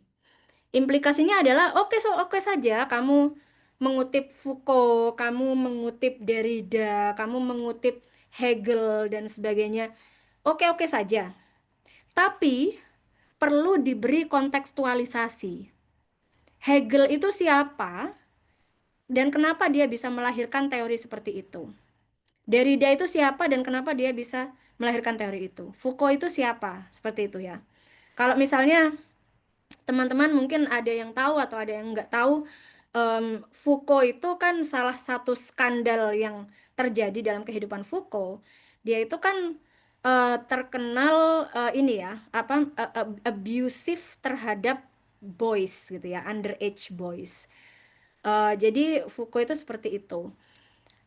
Implikasinya adalah oke saja kamu mengutip Foucault, kamu mengutip Derrida, kamu mengutip Hegel dan sebagainya. Oke-oke saja. Tapi perlu diberi kontekstualisasi. Hegel itu siapa dan kenapa dia bisa melahirkan teori seperti itu? Derrida itu siapa dan kenapa dia bisa melahirkan teori itu? Foucault itu siapa? Seperti itu ya. Kalau misalnya teman-teman mungkin ada yang tahu atau ada yang nggak tahu, Foucault itu kan salah satu skandal yang terjadi dalam kehidupan Foucault. Dia itu kan terkenal ini ya, apa abusive terhadap boys gitu ya, underage boys. Jadi Foucault itu seperti itu.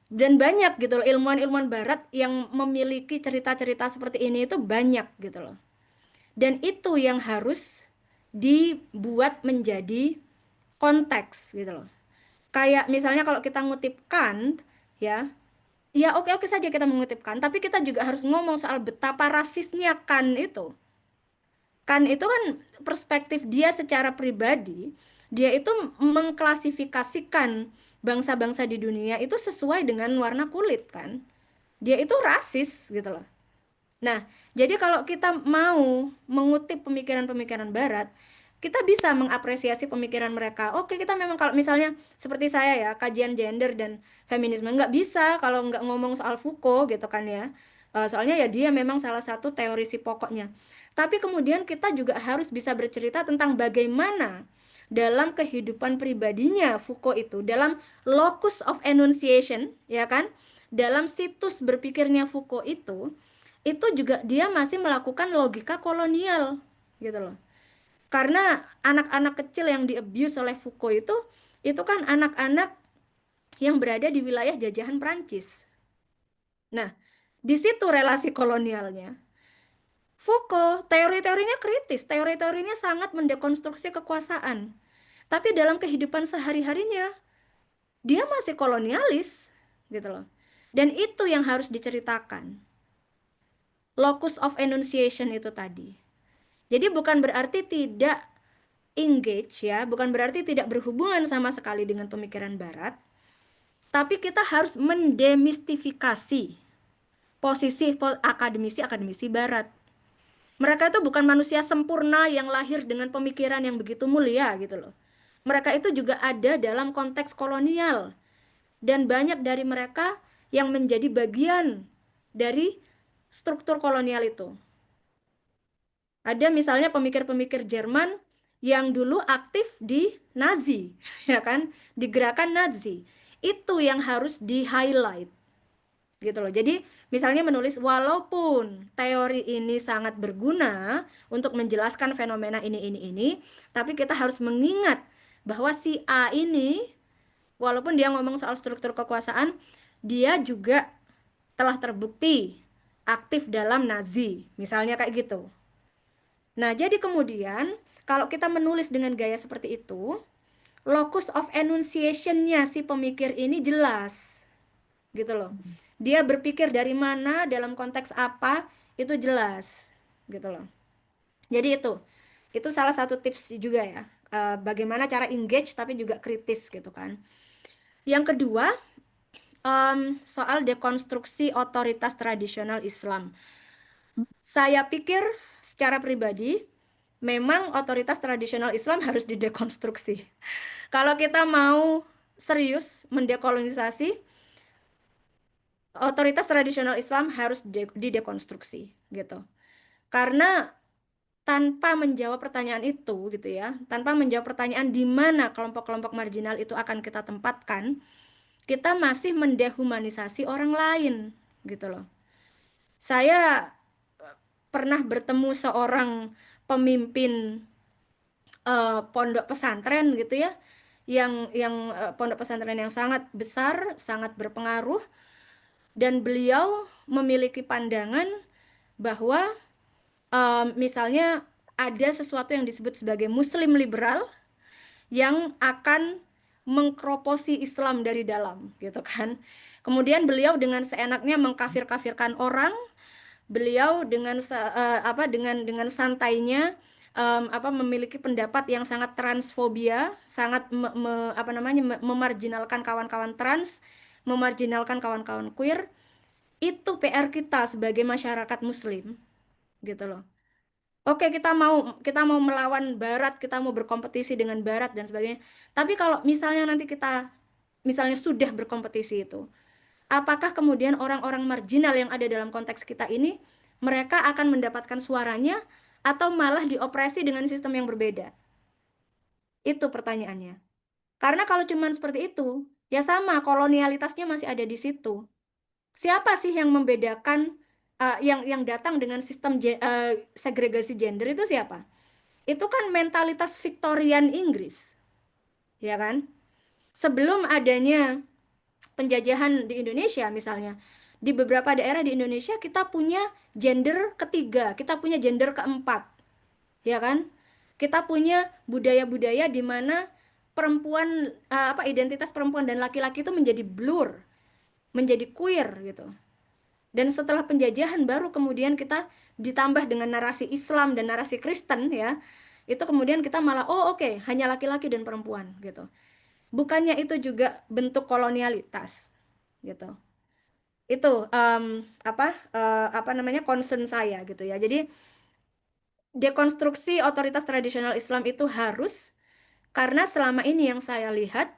Dan banyak gitu loh ilmuwan-ilmuwan barat yang memiliki cerita-cerita seperti ini itu banyak gitu loh. Dan itu yang harus dibuat menjadi konteks gitu loh. Kayak misalnya kalau kita ngutip Kant, ya, ya oke-oke saja kita mengutip Kant, tapi kita juga harus ngomong soal betapa rasisnya Kant itu. Kant itu kan perspektif dia secara pribadi, dia itu mengklasifikasikan bangsa-bangsa di dunia itu sesuai dengan warna kulit kan. Dia itu rasis gitu loh. Nah, jadi kalau kita mau mengutip pemikiran-pemikiran Barat, kita bisa mengapresiasi pemikiran mereka. Oke, kita memang kalau misalnya seperti saya ya, kajian gender dan feminisme nggak bisa kalau nggak ngomong soal Foucault gitu kan ya. Soalnya ya dia memang salah satu teorisi pokoknya. Tapi kemudian kita juga harus bisa bercerita tentang bagaimana dalam kehidupan pribadinya Foucault itu, dalam locus of enunciation, ya kan? Dalam situs berpikirnya Foucault itu juga dia masih melakukan logika kolonial gitu loh. Karena anak-anak kecil yang di-abuse oleh Foucault itu kan anak-anak yang berada di wilayah jajahan Prancis. Nah, di situ relasi kolonialnya. Foucault teori-teorinya kritis, teori-teorinya sangat mendekonstruksi kekuasaan. Tapi dalam kehidupan sehari-harinya dia masih kolonialis gitu loh. Dan itu yang harus diceritakan. Locus of enunciation itu tadi. Jadi bukan berarti tidak engage ya, bukan berarti tidak berhubungan sama sekali dengan pemikiran barat, tapi kita harus mendemistifikasi posisi akademisi-akademisi barat. Mereka itu bukan manusia sempurna yang lahir dengan pemikiran yang begitu mulia gitu loh. Mereka itu juga ada dalam konteks kolonial. Dan banyak dari mereka yang menjadi bagian dari struktur kolonial itu. Ada misalnya pemikir-pemikir Jerman yang dulu aktif di Nazi, ya kan, di gerakan Nazi. Itu yang harus di-highlight, gitu loh. Jadi misalnya menulis walaupun teori ini sangat berguna untuk menjelaskan fenomena ini, tapi kita harus mengingat bahwa si A ini, walaupun dia ngomong soal struktur kekuasaan, dia juga telah terbukti aktif dalam Nazi, misalnya kayak gitu. Nah, jadi kemudian kalau kita menulis dengan gaya seperti itu, locus of enunciation-nya si pemikir ini jelas, gitu loh. Dia berpikir dari mana, dalam konteks apa, itu jelas, gitu loh. Jadi itu salah satu tips juga ya, bagaimana cara engage tapi juga kritis gitu kan. Yang kedua, soal dekonstruksi otoritas tradisional Islam. Saya pikir secara pribadi, memang otoritas tradisional Islam harus didekonstruksi. Kalau kita mau serius mendekolonisasi, otoritas tradisional Islam harus didekonstruksi gitu. Karena tanpa menjawab pertanyaan itu gitu ya, tanpa menjawab pertanyaan di mana kelompok-kelompok marginal itu akan kita tempatkan, kita masih mendehumanisasi orang lain gitu loh. Saya pernah bertemu seorang pemimpin pondok pesantren gitu ya, yang pondok pesantren yang sangat besar, sangat berpengaruh, dan beliau memiliki pandangan bahwa misalnya ada sesuatu yang disebut sebagai Muslim liberal yang akan mengkroposi Islam dari dalam gitu kan. Kemudian beliau dengan seenaknya mengkafir-kafirkan orang, beliau dengan santainya memiliki pendapat yang sangat transfobia, sangat memarginalkan kawan-kawan trans, memarginalkan kawan-kawan queer. Itu PR kita sebagai masyarakat muslim gitu loh. Oke, kita mau melawan barat, kita mau berkompetisi dengan barat dan sebagainya. Tapi kalau misalnya nanti kita misalnya sudah berkompetisi itu, apakah kemudian orang-orang marginal yang ada dalam konteks kita ini, mereka akan mendapatkan suaranya atau malah diopresi dengan sistem yang berbeda? Itu pertanyaannya. Karena kalau cuman seperti itu, ya sama kolonialitasnya masih ada di situ. Siapa sih yang membedakan yang datang dengan sistem segregasi gender itu siapa? Itu kan mentalitas Victorian Inggris, ya kan? Sebelum adanya penjajahan di Indonesia misalnya, di beberapa daerah di Indonesia kita punya gender ketiga, kita punya gender keempat, ya kan? Kita punya budaya-budaya di mana perempuan identitas perempuan dan laki-laki itu menjadi blur, menjadi queer gitu. Dan setelah penjajahan baru kemudian kita ditambah dengan narasi Islam dan narasi Kristen ya. Itu kemudian kita malah oke, hanya laki-laki dan perempuan gitu. Bukannya itu juga bentuk kolonialitas gitu. Itu apa namanya concern saya gitu ya. Jadi dekonstruksi otoritas tradisional Islam itu harus, karena selama ini yang saya lihat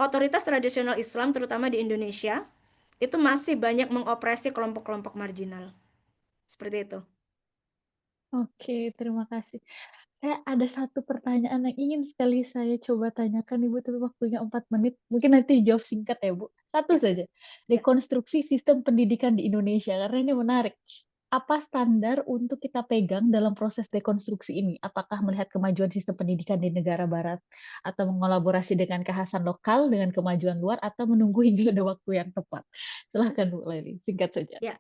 otoritas tradisional Islam terutama di Indonesia itu masih banyak mengopresi kelompok-kelompok marginal. Seperti itu. Oke, terima kasih. Saya ada satu pertanyaan yang ingin sekali saya coba tanyakan Ibu, tapi waktunya 4 menit. Mungkin nanti dijawab singkat ya, Bu. Satu Ya, saja. ya. Dekonstruksi sistem pendidikan di Indonesia, karena ini menarik. Apa standar untuk kita pegang dalam proses dekonstruksi ini? Apakah melihat kemajuan sistem pendidikan di negara barat, atau mengolaborasi dengan kekhasan lokal, dengan kemajuan luar, atau menunggu hingga ada waktu yang tepat? Silahkan Bu Leli, singkat saja. Ya.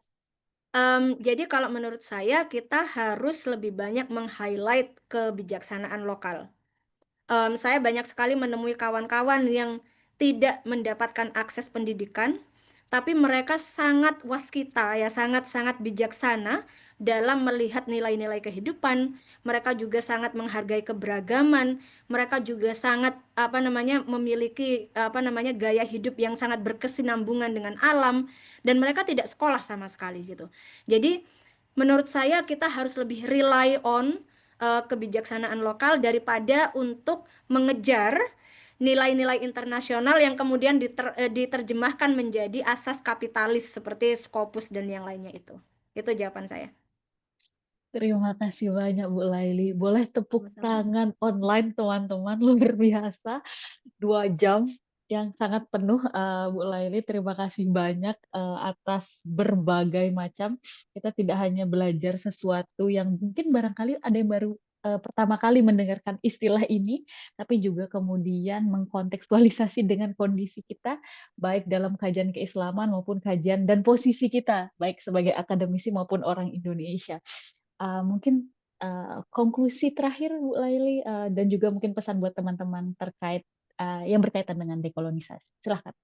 Jadi kalau menurut saya kita harus lebih banyak meng-highlight kebijaksanaan lokal. Saya banyak sekali menemui kawan-kawan yang tidak mendapatkan akses pendidikan, tapi mereka sangat waskita ya, sangat-sangat bijaksana dalam melihat nilai-nilai kehidupan. Mereka juga sangat menghargai keberagaman. Mereka juga sangat memiliki gaya hidup yang sangat berkesinambungan dengan alam, dan mereka tidak sekolah sama sekali gitu. Jadi menurut saya kita harus lebih rely on kebijaksanaan lokal daripada untuk mengejar nilai-nilai internasional yang kemudian diterjemahkan menjadi asas kapitalis seperti Scopus dan yang lainnya itu. Itu jawaban saya. Terima kasih banyak Bu Laili. Boleh tepuk Sama-sama. tangan online teman-teman, luar biasa. 2 jam yang sangat penuh, Bu Laili. Terima kasih banyak atas berbagai macam. Kita tidak hanya belajar sesuatu yang mungkin barangkali ada yang baru pertama kali mendengarkan istilah ini, tapi juga kemudian mengkontekstualisasi dengan kondisi kita, baik dalam kajian keislaman maupun kajian dan posisi kita, baik sebagai akademisi maupun orang Indonesia. Mungkin konklusi terakhir Bu Laili, dan juga mungkin pesan buat teman-teman terkait yang berkaitan dengan dekolonisasi. Silahkan.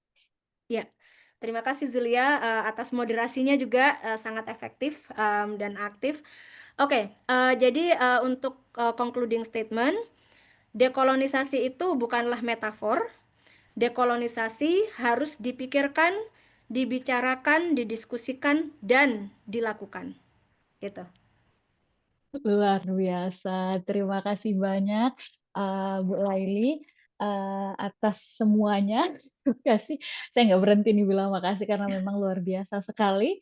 Ya, terima kasih Zulia atas moderasinya juga sangat efektif dan aktif. Oke, jadi untuk concluding statement, dekolonisasi itu bukanlah metafor. Dekolonisasi harus dipikirkan, dibicarakan, didiskusikan, dan dilakukan. Gitu. Luar biasa. Terima kasih banyak Bu Laili atas semuanya. Terima kasih. Saya nggak berhenti nih bilang makasih karena memang luar biasa sekali.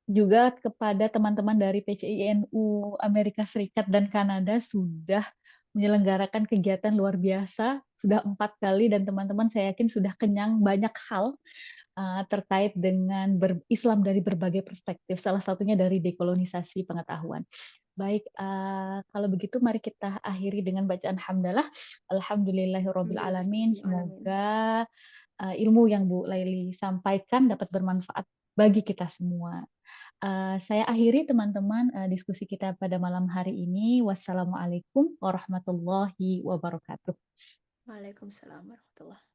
Juga kepada teman-teman dari PCINU Amerika Serikat dan Kanada sudah menyelenggarakan kegiatan luar biasa, sudah 4 kali, dan teman-teman saya yakin sudah kenyang banyak hal terkait dengan Islam dari berbagai perspektif, salah satunya dari dekolonisasi pengetahuan. Baik, kalau begitu mari kita akhiri dengan bacaan hamdalah. Alhamdulillahirabbil alamin. Semoga ilmu yang Bu Laili sampaikan dapat bermanfaat bagi kita semua. Saya akhiri teman-teman diskusi kita pada malam hari ini. Wassalamualaikum warahmatullahi wabarakatuh. Waalaikumsalam warahmatullahi wabarakatuh.